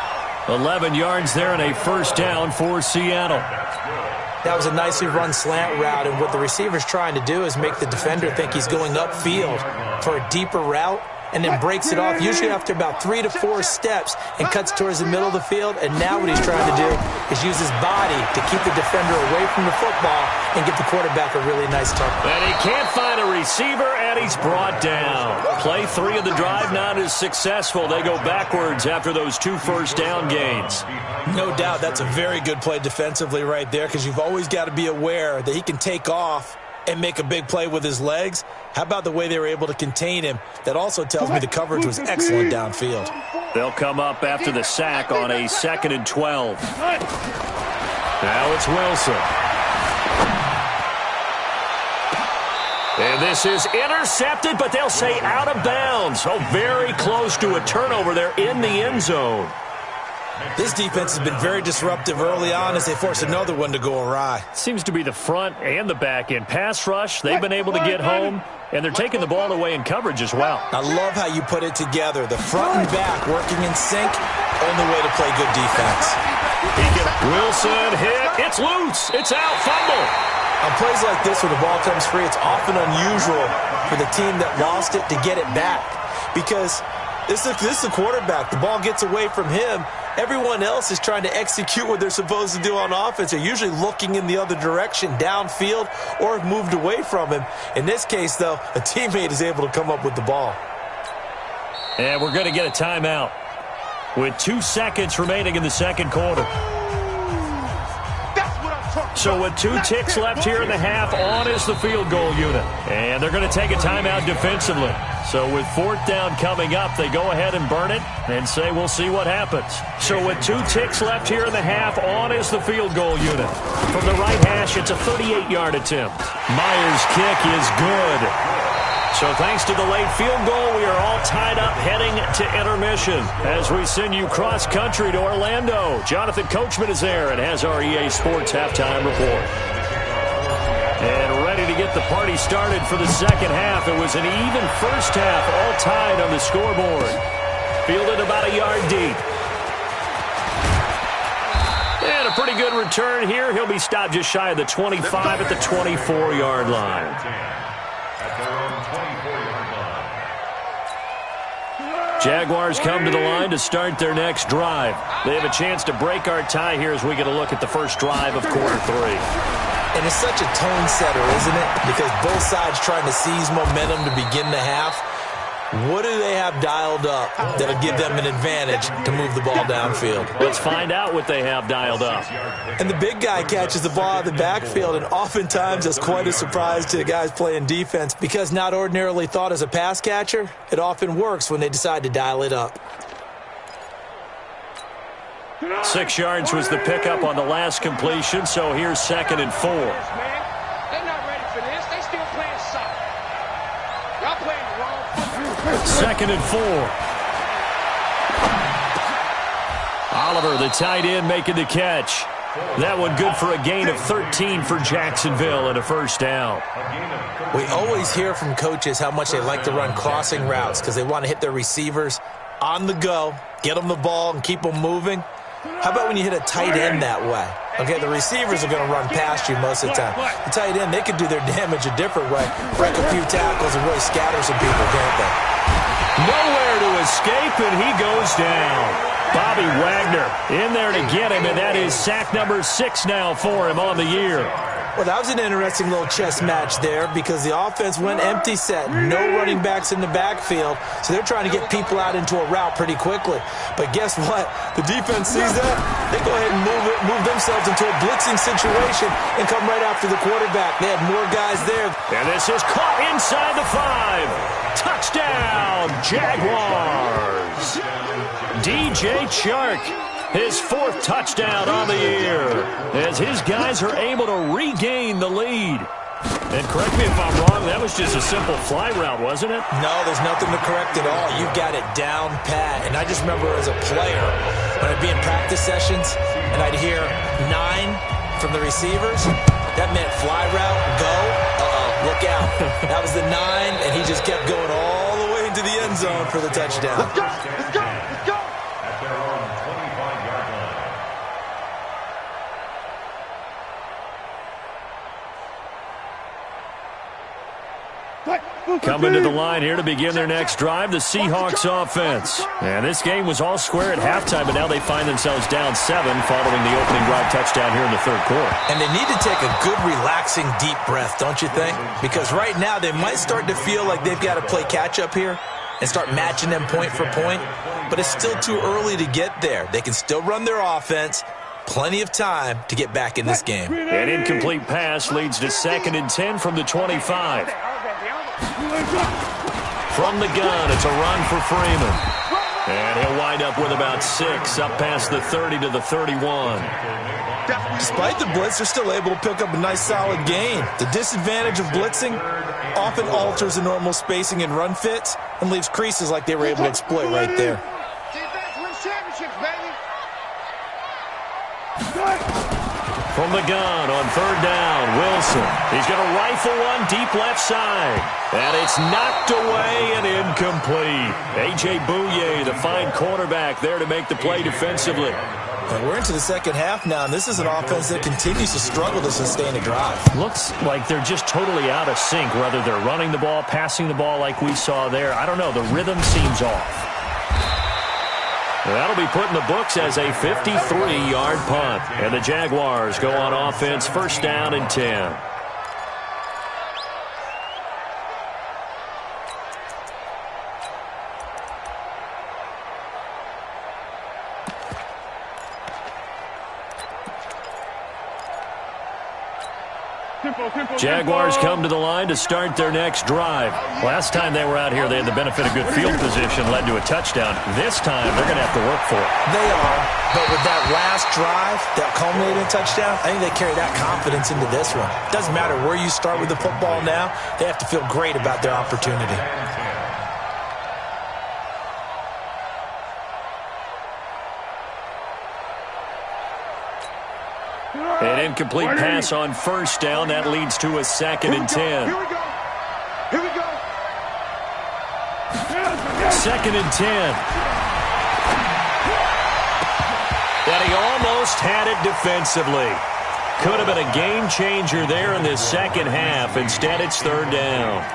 11 yards there and a first down for Seattle. That was a nicely run slant route, and what the receiver's trying to do is make the defender think he's going upfield for a deeper route, and then breaks it off, usually after about 3 to 4 steps, and cuts towards the middle of the field. And now what he's trying to do is use his body to keep the defender away from the football and give the quarterback a really nice target. And he can't find a receiver, and he's brought down. Play 3 of the drive not as successful. They go backwards after those 2 first down gains. No doubt that's a very good play defensively right there, because you've always got to be aware that he can take off and make a big play with his legs. How about the way they were able to contain him? That also tells me the coverage was excellent downfield. They'll come up after the sack on a 2nd and 12. Now it's Wilson. And this is intercepted, but they'll say out of bounds. Oh, very close to a turnover there in the end zone. This defense has been very disruptive early on as they force another one to go awry. Seems to be the front and the back end. Pass rush, they've been able to get home, and they're taking the ball away in coverage as well. I love how you put it together. The front and back working in sync, only way to play good defense. Wilson hit, it's loose, it's out, fumble. On plays like this where the ball comes free, it's often unusual for the team that lost it to get it back, because this is the quarterback. The ball gets away from him. Everyone else is trying to execute what they're supposed to do on offense. They're usually looking in the other direction, downfield, or have moved away from him. In this case, though, a teammate is able to come up with the ball. And we're going to get a timeout with 2 seconds remaining in the second quarter. So with 2 ticks left here in the half, on is the field goal unit. And they're going to take a timeout defensively. So with 4th down coming up, they go ahead and burn it and say we'll see what happens. So with 2 ticks left here in the half, on is the field goal unit. From the right hash, it's a 38-yard attempt. Myers' kick is good. So thanks to the late field goal, we are all tied up heading to intermission as we send you cross-country to Orlando. Jonathan Coachman is there and has our EA Sports halftime report. And ready to get the party started for the second half. It was an even first half, all tied on the scoreboard. Fielded about a yard deep. And a pretty good return here. He'll be stopped just shy of the 25 at the 24-yard line. Jaguars come to the line to start their next drive. They have a chance to break our tie here as we get a look at the first drive of quarter 3. And it's such a tone setter, isn't it? Because both sides trying to seize momentum to begin the half. What do they have dialed up that'll give them an advantage to move the ball downfield? Let's find out what they have dialed up. And the big guy catches the ball out of the backfield, and oftentimes that's quite a surprise to the guys playing defense, because not ordinarily thought as a pass catcher, it often works when they decide to dial it up. 6 yards was the pickup on the last completion, so here's 2nd and 4. They're not ready for this. They still playing soft. Y'all playing the wrong football. 2nd and 4. Oliver, the tight end, making the catch. That one good for a gain of 13 for Jacksonville and a first down. We always hear from coaches how much they like to run crossing routes because they want to hit their receivers on the go, get them the ball, and keep them moving. How about when you hit a tight end that way? Okay, the receivers are going to run past you most of the time. The tight end, they could do their damage a different way, break a few tackles and really scatter some people, can't they? Nowhere to escape, and he goes down. Bobby Wagner in there to get him, and that is sack number 6 now for him on the year. Well, that was an interesting little chess match there because the offense went empty set. No running backs in the backfield, so they're trying to get people out into a route pretty quickly. But guess what? The defense sees that. They go ahead and move themselves into a blitzing situation and come right after the quarterback. They had more guys there. And this is caught inside the 5. Touchdown, Jaguars. DJ Chark his 4th touchdown on the year, as his guys are able to regain the lead. And correct me if I'm wrong, that was just a simple fly route, wasn't it? No, there's nothing to correct at all. You got it down pat. And I just remember as a player, when I'd be in practice sessions, and I'd hear 9 from the receivers, that meant fly route, go, look out. That was the 9, and he just kept going all the way into the end zone for the touchdown. Let's go! Let's go! Let's go! At their own 25-yard line. Coming to the line here to begin their next drive, the Seahawks offense. And this game was all square at halftime, but now they find themselves down 7 following the opening drive touchdown here in the 3rd quarter. And they need to take a good, relaxing, deep breath, don't you think? Because right now they might start to feel like they've got to play catch-up here and start matching them point for point. But it's still too early to get there. They can still run their offense. Plenty of time to get back in this game. An incomplete pass leads to 2nd and 10 from the 25. From the gun, it's a run for Freeman. And he'll wind up with about 6, up past the 30 to the 31. Despite the blitz, they're still able to pick up a nice, solid gain. The disadvantage of blitzing often alters the normal spacing and run fits and leaves creases like they were able to exploit right there. Defense wins championships, baby. From the gun on 3rd down, Wilson. He's going to rifle one deep left side. And it's knocked away and incomplete. A.J. Bouye, the fine cornerback, there to make the play defensively. And we're into the 2nd half now, and this is an offense that continues to struggle to sustain a drive. Looks like they're just totally out of sync, whether they're running the ball, passing the ball like we saw there. I don't know. The rhythm seems off. That'll be put in the books as a 53-yard punt. And the Jaguars go on offense, 1st down and 10. Jaguars come to the line to start their next drive. Last time they were out here, they had the benefit of good field position, led to a touchdown. This time, they're going to have to work for it. They are, but with that last drive, that culminating touchdown, I think they carry that confidence into this one. Doesn't matter where you start with the football now, they have to feel great about their opportunity. An incomplete pass on 1st down. That leads to a 2nd and 10. Here we go. Here we go. 2nd and 10. And he almost had it defensively. Could have been a game changer there in this 2nd half. Instead, it's 3rd down.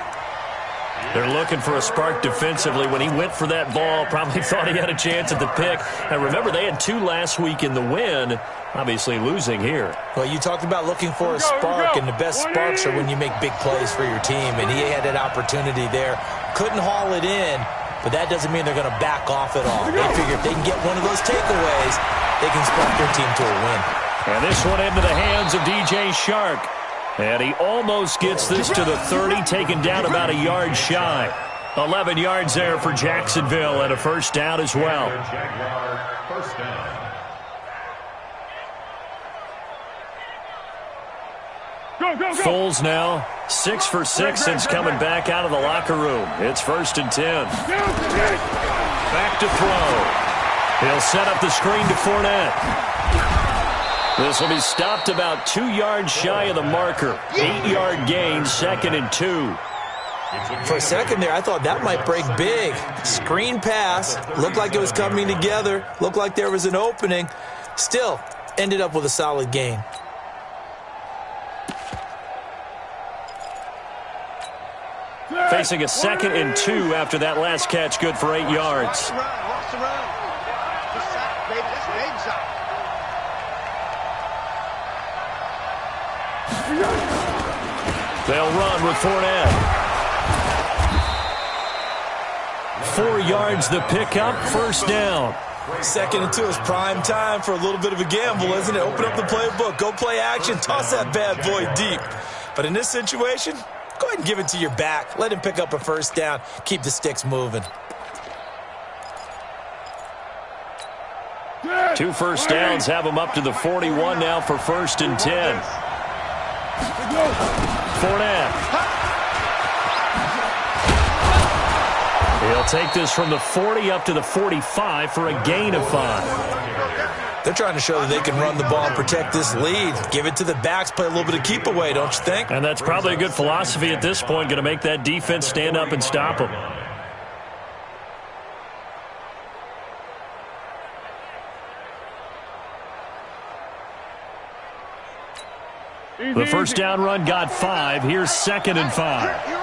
They're looking for a spark defensively. When he went for that ball, probably thought he had a chance at the pick. And remember, they had 2 last week in the win, obviously losing here. Well, you talked about looking for a spark, and the best sparks are when you make big plays for your team, and he had that opportunity there. Couldn't haul it in, but that doesn't mean they're going to back off at all. They figure if they can get one of those takeaways, they can spark their team to a win. And this one into the hands of DJ Shark. And he almost gets this to the 30, taken down about a yard shy. 11 yards there for Jacksonville, and a 1st down as well. First down. Foles now 6 for 6 since coming back out of the locker room. It's 1st and 10. Back to throw. He'll set up the screen to Fournette. This will be stopped about 2 yards shy of the marker. 8-yard gain, 2nd and 2. For a second there, I thought that might break big. Screen pass. Looked like it was coming together. Looked like there was an opening. Still, ended up with a solid gain. Facing a 2nd and 2 after that last catch, good for 8 yards. Watch the run. Just sack, baby. That's big sack. They'll run with Fournette. 4 yards the pickup, 1st down. 2nd and 2 is prime time for a little bit of a gamble, isn't it? Open up the playbook, go play action, toss that bad boy deep. But in this situation, go ahead and give it to your back. Let him pick up a 1st down. Keep the sticks moving. 2 first downs have them up to the 41 now for 1st and 10. Fournette. He'll take this from the 40 up to the 45 for a gain of 5. They're trying to show that they can run the ball and protect this lead. Give it to the backs, play a little bit of keep away, don't you think? And that's probably a good philosophy at this point, going to make that defense stand up and stop them. The first down run got 5. Here's 2nd and 5.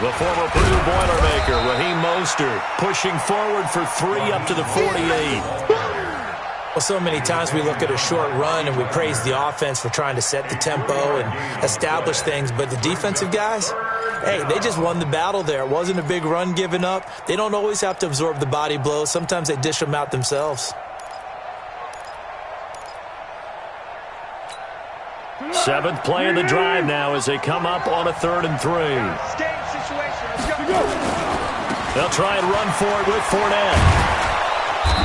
The former Purdue Boilermaker, Raheem Mostert, pushing forward for 3 up to the 48. Well, so many times we look at a short run and we praise the offense for trying to set the tempo and establish things, but the defensive guys, hey, they just won the battle there. It wasn't a big run given up. They don't always have to absorb the body blows. Sometimes they dish them out themselves. 7th play of the drive now as they come up on a 3rd and 3. They'll try and run for it with Fournette.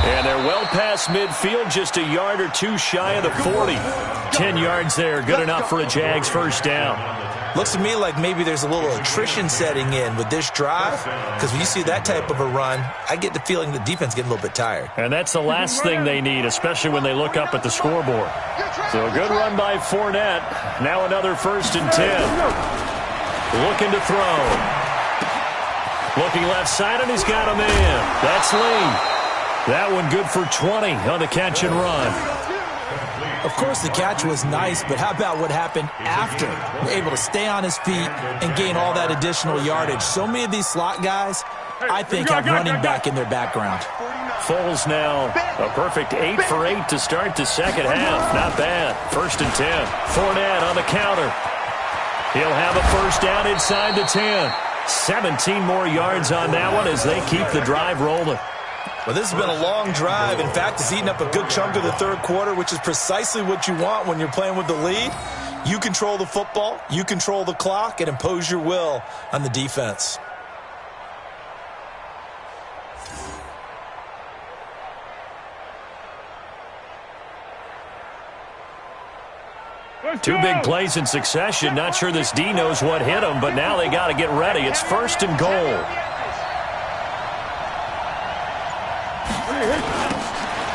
And they're well past midfield, just a yard or 2 shy of the 40. 10 yards there, good enough for a Jags first down. Looks to me like maybe there's a little attrition setting in with this drive, because when you see that type of a run, I get the feeling the defense getting a little bit tired. And that's the last thing they need, especially when they look up at the scoreboard. So a good run by Fournette. Now another 1st and 10. Looking to throw. Looking left side, and he's got him in. That's Lee. That one good for 20 on the catch and run. Of course, the catch was nice, but how about what happened after? Able to stay on his feet and gain all that additional yardage. So many of these slot guys, I think, have running back in their background. Foles now a perfect 8 for 8 to start the second half. Not bad. 1st and 10. Fournette on the counter. He'll have a first down inside the 10. 17 more yards on that one as they keep the drive rolling. Well, this has been a long drive. In fact, it's eaten up a good chunk of the 3rd quarter, which is precisely what you want when you're playing with the lead. You control the football, you control the clock, and impose your will on the defense. Two big plays in succession. Not sure this D knows what hit him, but now they got to get ready. It's 1st and goal.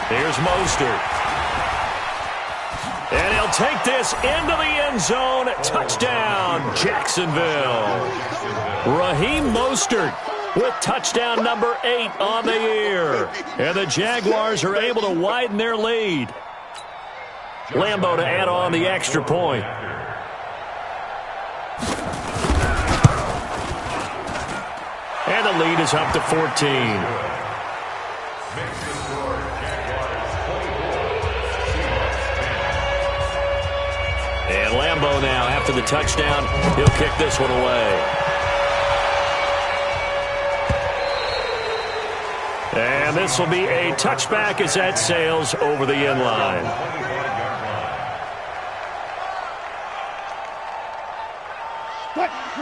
Here's Mostert. And he'll take this into the end zone. Touchdown, Jacksonville. Raheem Mostert with touchdown number 8 on the year. And the Jaguars are able to widen their lead. Lambeau to add on the extra point. And the lead is up to 14. And Lambeau now, after the touchdown, he'll kick this one away. And this will be a touchback as that sails over the end line.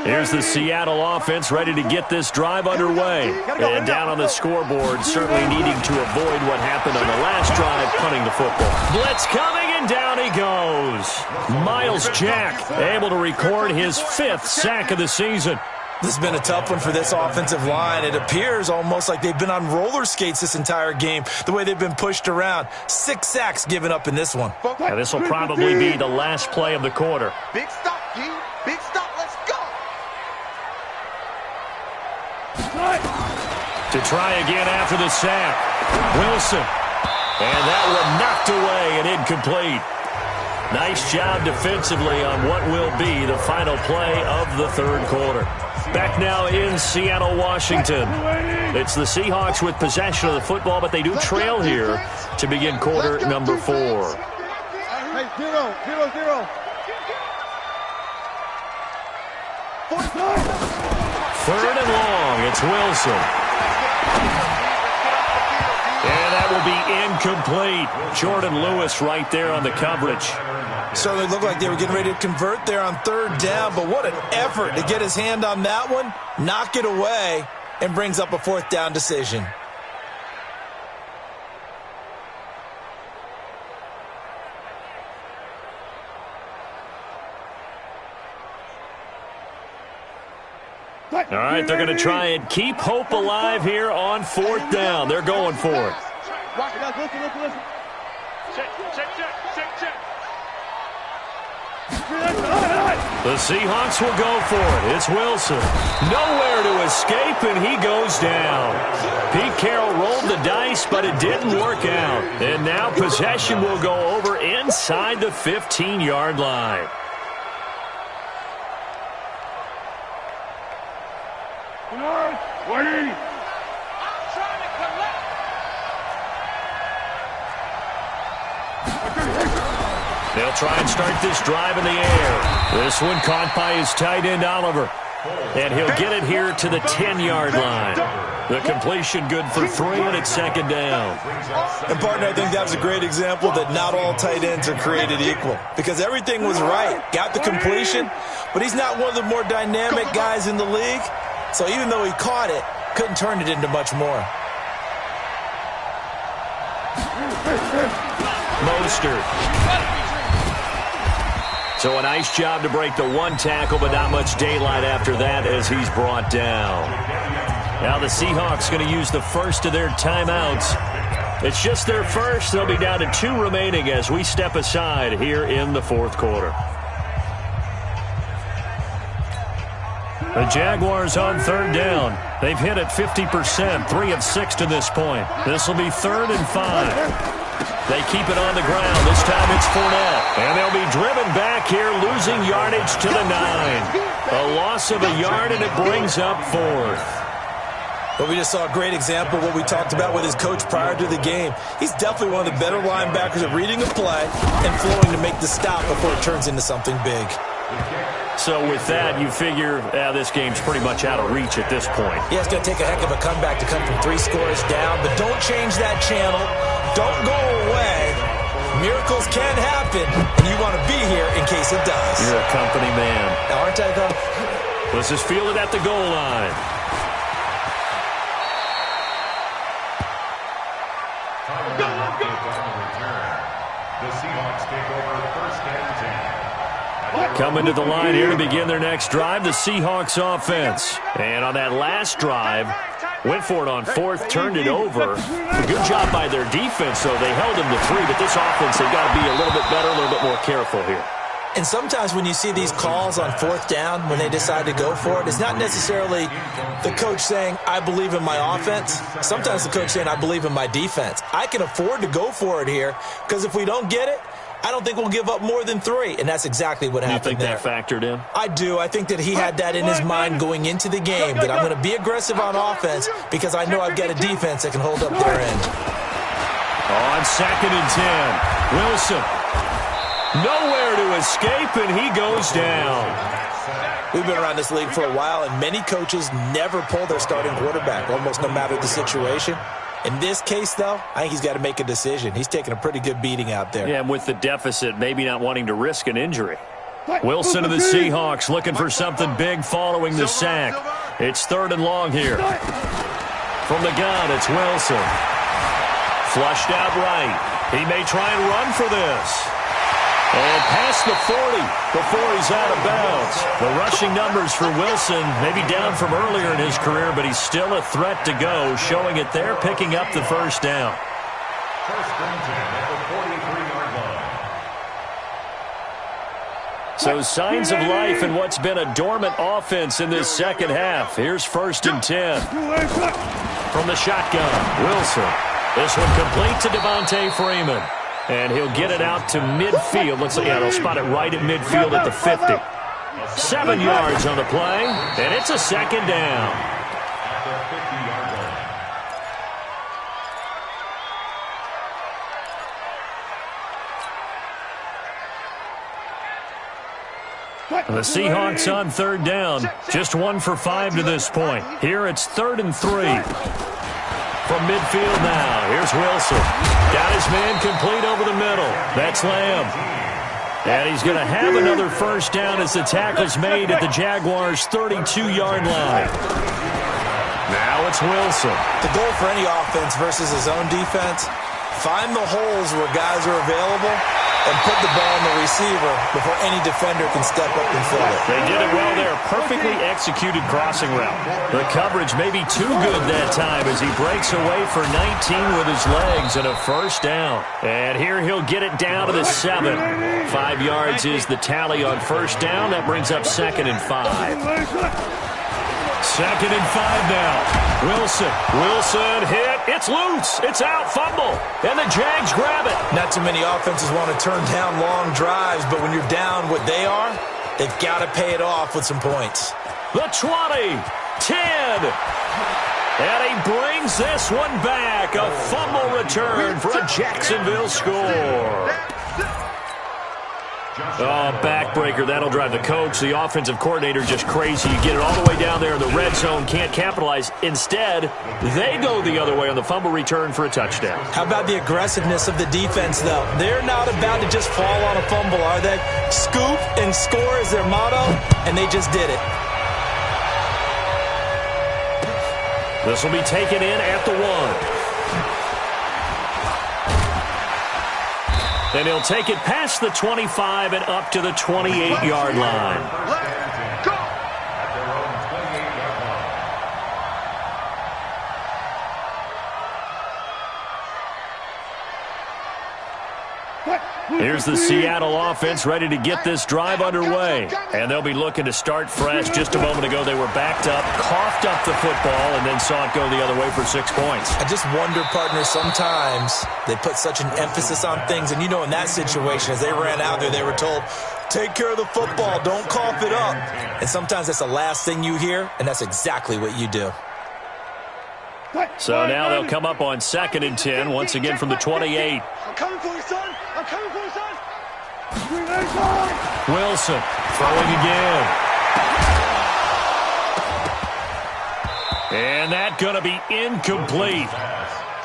Here's the Seattle offense ready to get this drive underway. And down on the scoreboard, certainly needing to avoid what happened on the last drive, punting the football. Blitz coming, and down he goes. Miles Jack able to record his 5th sack of the season. This has been a tough one for this offensive line. It appears almost like they've been on roller skates this entire game, the way they've been pushed around. 6 sacks given up in this one. Now, this will probably be the last play of the quarter. Big stop, G. Big stop. Let's go. To try again after the sack. Wilson. And that one knocked away and incomplete. Nice job defensively on what will be the final play of the 3rd quarter. Back now in Seattle, Washington. It's the Seahawks with possession of the football, but they do trail here to begin quarter number 4. Hey, 0-0-0. 3rd and long. It's Wilson. And that will be incomplete. Jordan Lewis right there on the coverage. So they looked like they were getting ready to convert there on 3rd down, but what an effort to get his hand on that one, knock it away, and brings up a 4th down decision. All right, they're going to try and keep hope alive here on 4th down. They're going for it. Listen. Check. The Seahawks will go for it. It's Wilson. Nowhere to escape, and he goes down. Pete Carroll rolled the dice, but it didn't work out. And now possession will go over inside the 15-yard line. Wait. They'll try and start this drive in the air. This one caught by his tight end, Oliver. And he'll get it here to the 10-yard line. The completion good for 3, and it's 2nd down. And, partner, I think that was a great example that not all tight ends are created equal. Because everything was right. Got the completion, but he's not one of the more dynamic guys in the league. So even though he caught it, couldn't turn it into much more. Mostert. So a nice job to break the 1 tackle, but not much daylight after that as he's brought down. Now the Seahawks going to use the first of their timeouts. It's just their first. They'll be down to 2 remaining as we step aside here in the 4th quarter. The Jaguars on 3rd down. They've hit it 50%, 3 of 6 to this point. This will be 3rd and 5. They keep it on the ground. This time it's Fournette. And they'll be driven back here, losing yardage to the 9. A loss of a yard, and it brings up 4th. But we just saw a great example of what we talked about with his coach prior to the game. He's definitely one of the better linebackers at reading a play and flowing to make the stop before it turns into something big. So with that, you figure this game's pretty much out of reach at this point. Yeah, it's going to take a heck of a comeback to come from 3 scores down, but don't change that channel. Don't go away. Miracles can happen, and you want to be here in case it does. You're a company man. Aren't I, though? This is fielded at the goal line. The Seahawks take over 1st and 10. Coming to the line here to begin their next drive, the Seahawks offense. And on that last drive, went for it on 4th, turned it over. A good job by their defense, though. They held them to 3, but this offense, they've got to be a little bit better, a little bit more careful here. And sometimes when you see these calls on 4th down, when they decide to go for it, it's not necessarily the coach saying, I believe in my offense. Sometimes the coach saying, I believe in my defense. I can afford to go for it here, because if we don't get it, I don't think we'll give up more than 3, and that's exactly what happened there. You think that factored in? I do. I think that he had that in his mind going into the game, that I'm going to be aggressive on offense because I know I've got a defense that can hold up their end. On 2nd and 10, Wilson. Nowhere to escape, and he goes down. We've been around this league for a while, and many coaches never pull their starting quarterback, almost no matter the situation. In this case, though, I think he's got to make a decision. He's taking a pretty good beating out there. Yeah, and with the deficit, maybe not wanting to risk an injury. Wilson of the Seahawks looking for something big following the sack. It's 3rd and long here. From the gun, it's Wilson. Flushed out right. He may try and run for this. And past the 40 before he's out of bounds. The rushing numbers for Wilson maybe down from earlier in his career, but he's still a threat to go, showing it there, picking up the 1st down. 1st and 10 at the 43-yard line. So signs of life in what's been a dormant offense in this 2nd half. Here's 1st and 10. From the shotgun, Wilson. This one complete to Devontae Freeman. And he'll get it out to midfield. Looks like, yeah, they'll spot it right at midfield at the 50. 7 yards on the play, and it's a 2nd down. The Seahawks on 3rd down. Just 1 for 5 to this point. Here it's 3rd and 3. From midfield now, here's Wilson. Got his man complete over the middle. That's Lamb. And he's going to have another 1st down as the tackle's made at the Jaguars' 32-yard line. Now it's Wilson. The goal for any offense versus his own defense, find the holes where guys are available and put the ball in the receiver before any defender can step up and fill it. They did it well there. Perfectly executed crossing route. The coverage may be too good that time as he breaks away for 19 with his legs and a first down. And here he'll get it down to the 7. 5 yards is the tally on first down. That brings up 2nd and 5. 2nd and 5 now. Wilson hit. It's loose. It's out. Fumble. And the Jags grab it. Not too many offenses want to turn down long drives, but when you're down what they are, they've got to pay it off with some points. The 20, 10. And he brings this one back. A fumble return for a Jacksonville score. Oh, backbreaker. That'll drive the coach, the offensive coordinator, just crazy. You get it all the way down there in the red zone, can't capitalize. Instead, they go the other way on the fumble return for a touchdown. How about the aggressiveness of the defense, though? They're not about to just fall on a fumble, are they? Scoop and score is their motto, and they just did it. This will be taken in at the 1. And he'll take it past the 25 and up to the 28-yard line. Let's go! Here's the Seattle offense ready to get this drive underway. And they'll be looking to start fresh. Just a moment ago, they were backed up, coughed up the football, and then saw it go the other way for 6 points. I just wonder, partner, sometimes they put such an emphasis on things. And, you know, in that situation, as they ran out there, they were told, take care of the football, don't cough it up. And sometimes that's the last thing you hear, and that's exactly what you do. So now they'll come up on 2nd and 10, once again from the 28. I'm coming for you, son. I'm coming for you, son. Wilson throwing again. And that's going to be incomplete.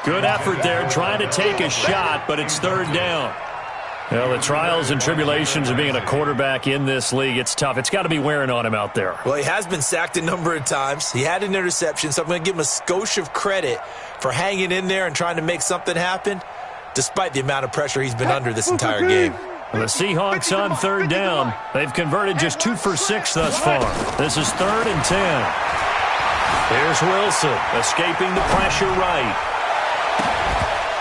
Good effort there trying to take a shot, but it's 3rd down. Well, the trials and tribulations of being a quarterback in this league, it's tough. It's got to be wearing on him out there. Well, he has been sacked a number of times. He had an interception, so I'm going to give him a skosh of credit for hanging in there and trying to make something happen, despite the amount of pressure he's been under this entire game. Well, the Seahawks on 3rd down. They've converted just 2 for 6 thus far. This is 3rd and 10. Here's Wilson escaping the pressure right.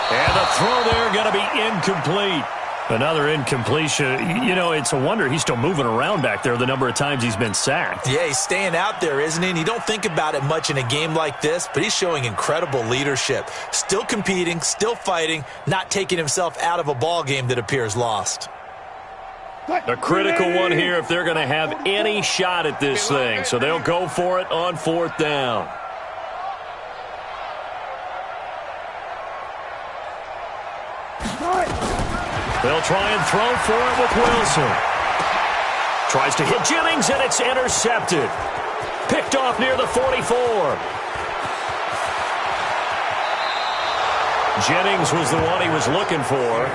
And the throw there going to be incomplete. Another incompletion. You know, it's a wonder he's still moving around back there the number of times he's been sacked. Yeah, he's staying out there, isn't he? And you don't think about it much in a game like this, but he's showing incredible leadership. Still competing, still fighting, not taking himself out of a ball game that appears lost. A critical one here if they're going to have any shot at this thing. So they'll go for it on 4th down. They'll try and throw for it with Wilson. Tries to hit Jennings, and it's intercepted. Picked off near the 44. Jennings was the one he was looking for.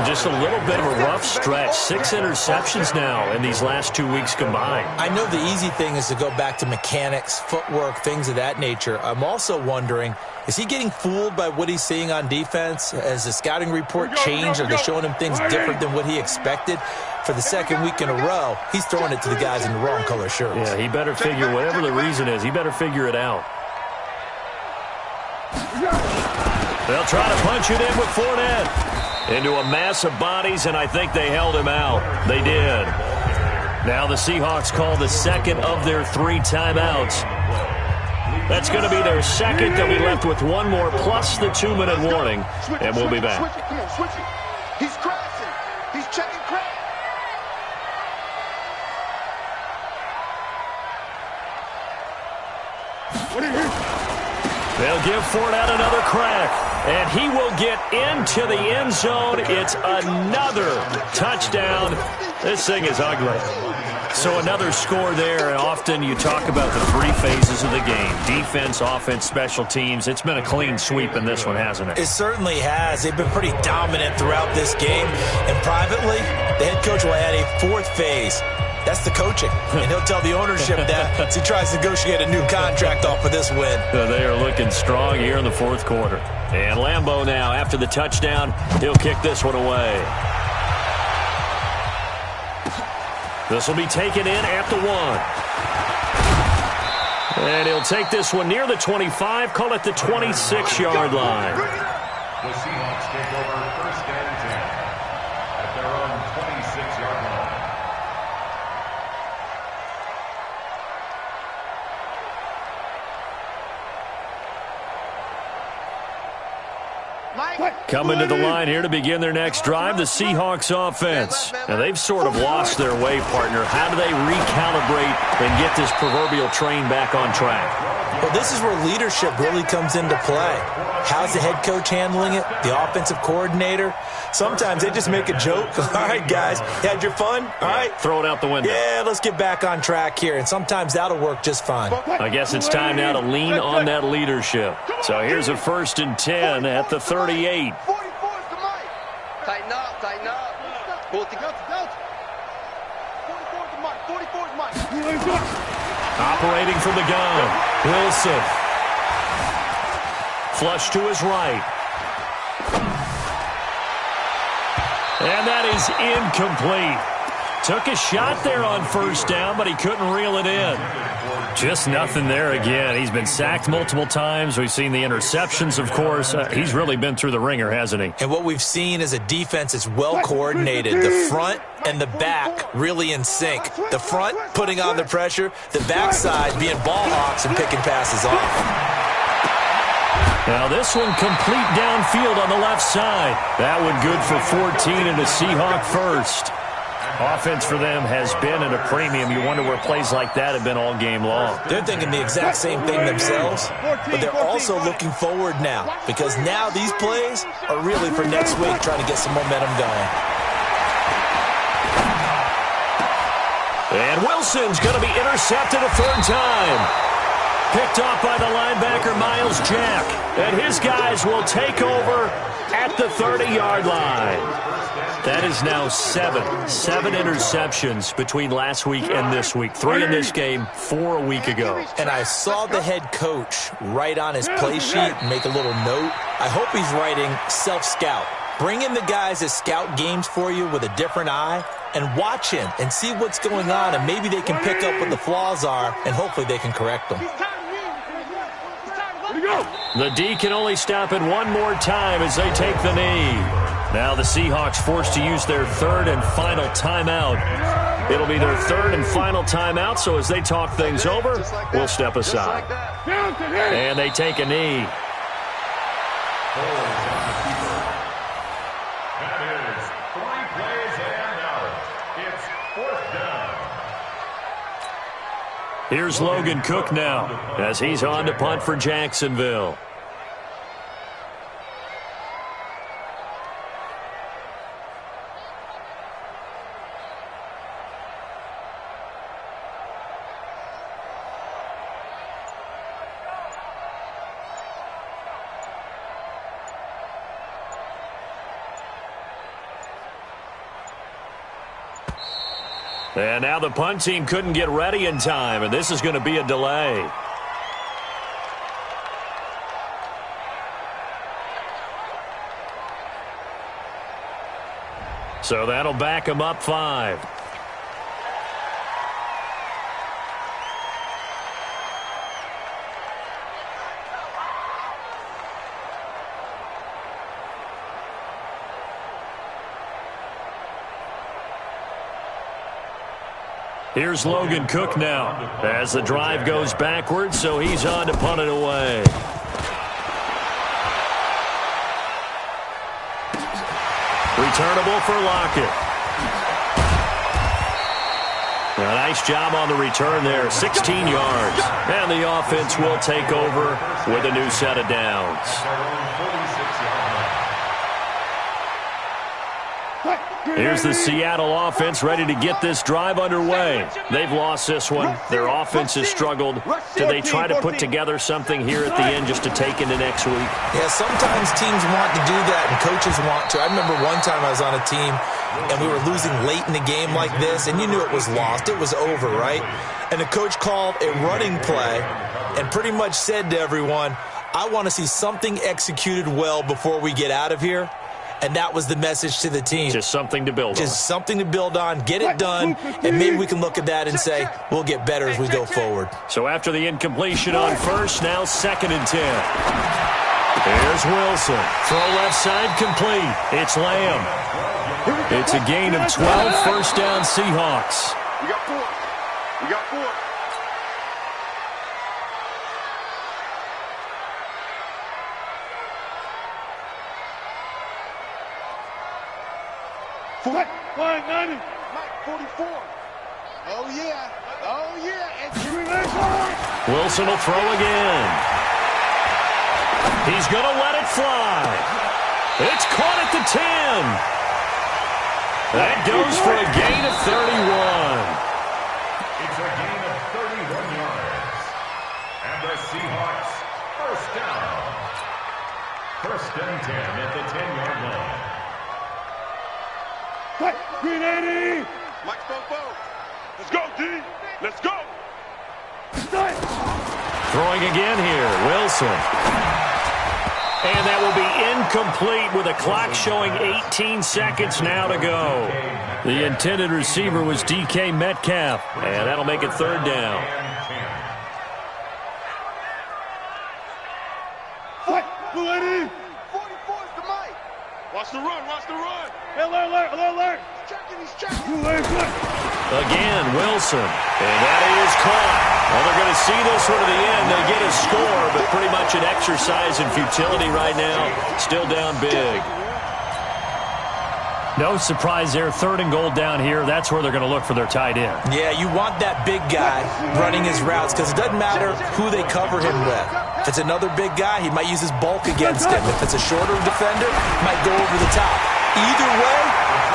Just a little bit of a rough stretch. 6 interceptions now in these last 2 weeks combined. I know the easy thing is to go back to mechanics, footwork, things of that nature. I'm also wondering, is he getting fooled by what he's seeing on defense? Has the scouting report changed? Are they showing him things different than what he expected? For the 2nd week in a row, he's throwing it to the guys in the wrong color shirts. Yeah, he better figure, whatever the reason is, he better figure it out. They'll try to punch it in with Fournette. Into a mass of bodies, and I think they held him out. They did. Now the Seahawks call the 2nd of their 3 timeouts. That's going to be their 2nd. They'll be left with 1 more plus the 2-minute warning, and we'll be back. Switch it. Come on, switch it. He's crashing. He's checking crash. They'll give Fournette another crack, and he will get into the end zone. It's another touchdown. This thing is ugly. So another score there, and often you talk about the 3 phases of the game. Defense, offense, special teams. It's been a clean sweep in this one, hasn't it? It certainly has. They've been pretty dominant throughout this game. And privately, the head coach will add a 4th phase. That's the coaching. And he'll tell the ownership that as he tries to negotiate a new contract off of this win. They are looking strong here in the fourth quarter. And Lambeau now, after the touchdown, he'll kick this one away. This will be taken in at the 1. And he'll take this one near the 25, call it the 26-yard line. The Seahawks take over first and 10 at their own 26-yard line. Coming to the line here to begin their next drive, the Seahawks offense. Now, they've sort of lost their way, partner. How do they recalibrate and get this proverbial train back on track? Well, this is where leadership really comes into play. How's the head coach handling it? The offensive coordinator? Sometimes they just make a joke. All right, guys, you had your fun? All right. Throw it out the window. Yeah, let's get back on track here. And sometimes that'll work just fine. I guess it's time now to lean on that leadership. So here's a 1st and 10 at the 38. Tighten up, tighten up. 44 is Mike. Operating from the gun, Wilson. Flush to his right. And that is incomplete. Took a shot there on 1st down, but he couldn't reel it in. Just nothing there again. He's been sacked multiple times. We've seen the interceptions, of course. He's really been through the ringer, hasn't he? And what we've seen is a defense that's well coordinated. The front and the back really in sync. The front putting on the pressure, the backside being ball hawks and picking passes off. Now this one complete downfield on the left side. That one good for 14 and a Seahawk first. Offense for them has been at a premium. You wonder where plays like that have been all game long. They're thinking the exact same thing themselves, but they're also looking forward now because now these plays are really for next week, trying to get some momentum going. And Wilson's going to be intercepted a 3rd time. Picked off by the linebacker, Miles Jack. And his guys will take over at the 30-yard line. That is now 7 interceptions between last week and this week. 3 in this game, 4 a week ago. And I saw the head coach write on his play sheet, make a little note. I hope he's writing self-scout. Bring in the guys that scout games for you with a different eye and watch him and see what's going on, and maybe they can pick up what the flaws are, and hopefully they can correct them. The D can only stop it one more time as they take the knee. Now the Seahawks forced to use their 3rd and final timeout. It'll be their 3rd and final timeout, so as they talk things over, we'll step aside. And they take a knee. That is 3 plays and out. It's 4th down. Here's Logan Cook now as he's on to punt for Jacksonville. And now the punt team couldn't get ready in time, and this is going to be a delay. So that'll back them up 5. Here's Logan Cook now as the drive goes backwards, so he's on to punt it away. Returnable for Lockett. A nice job on the return there, 16 yards. And the offense will take over with a new set of downs. Here's the Seattle offense ready to get this drive underway. They've lost this one. Their offense has struggled. Do they try to put together something here at the end just to take into next week? Yeah, sometimes teams want to do that and coaches want to. I remember one time I was on a team and we were losing late in the game like this, and you knew it was lost. It was over, right? And the coach called a running play and pretty much said to everyone, I want to see something executed well before we get out of here. And that was the message to the team. Just something to build on. Just something to build on, get it done, and maybe we can look at that and say, we'll get better as we go forward. So after the incompletion on first, now 2nd and 10. Here's Wilson. Throw left side complete. It's Lamb. It's a gain of 12, first down Seahawks. We got 4. We got 4. Flag 90. Mike, 44. Oh, yeah. Oh, yeah. And Wilson will throw again. He's going to let it fly. It's caught at the 10. That goes for a gain of 31. It's a gain of 31 yards. And the Seahawks, first down. 1st and 10 at the 10-yard line. Green 80. Mike Bobo. Let's go, D. Let's go. Throwing again here, Wilson. And that will be incomplete with a clock showing 18 seconds now to go. The intended receiver was DK Metcalf, and that'll make it 3rd down. Blue 80. 44 is the Mike. Watch the run. Watch the run. Alert. He's checking. Again, Wilson. And that is caught. Well, they're going to see this one to the end. They get a score, but pretty much an exercise in futility right now. Still down big. No surprise there. 3rd and goal down here. That's where they're going to look for their tight end. Yeah, you want that big guy running his routes because it doesn't matter who they cover him with. If it's another big guy, he might use his bulk against him. If it's a shorter defender, he might go over the top. Either way,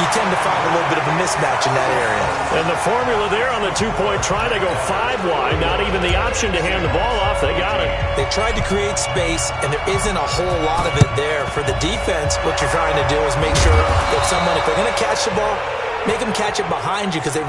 you tend to find a little bit of a mismatch in that area. And the formula there on the 2-point try to go 5 wide. Not even the option to hand the ball off. They got it. They tried to create space, and there isn't a whole lot of it there. For the defense, what you're trying to do is make sure that someone, if they're going to catch the ball, make them catch it behind you because they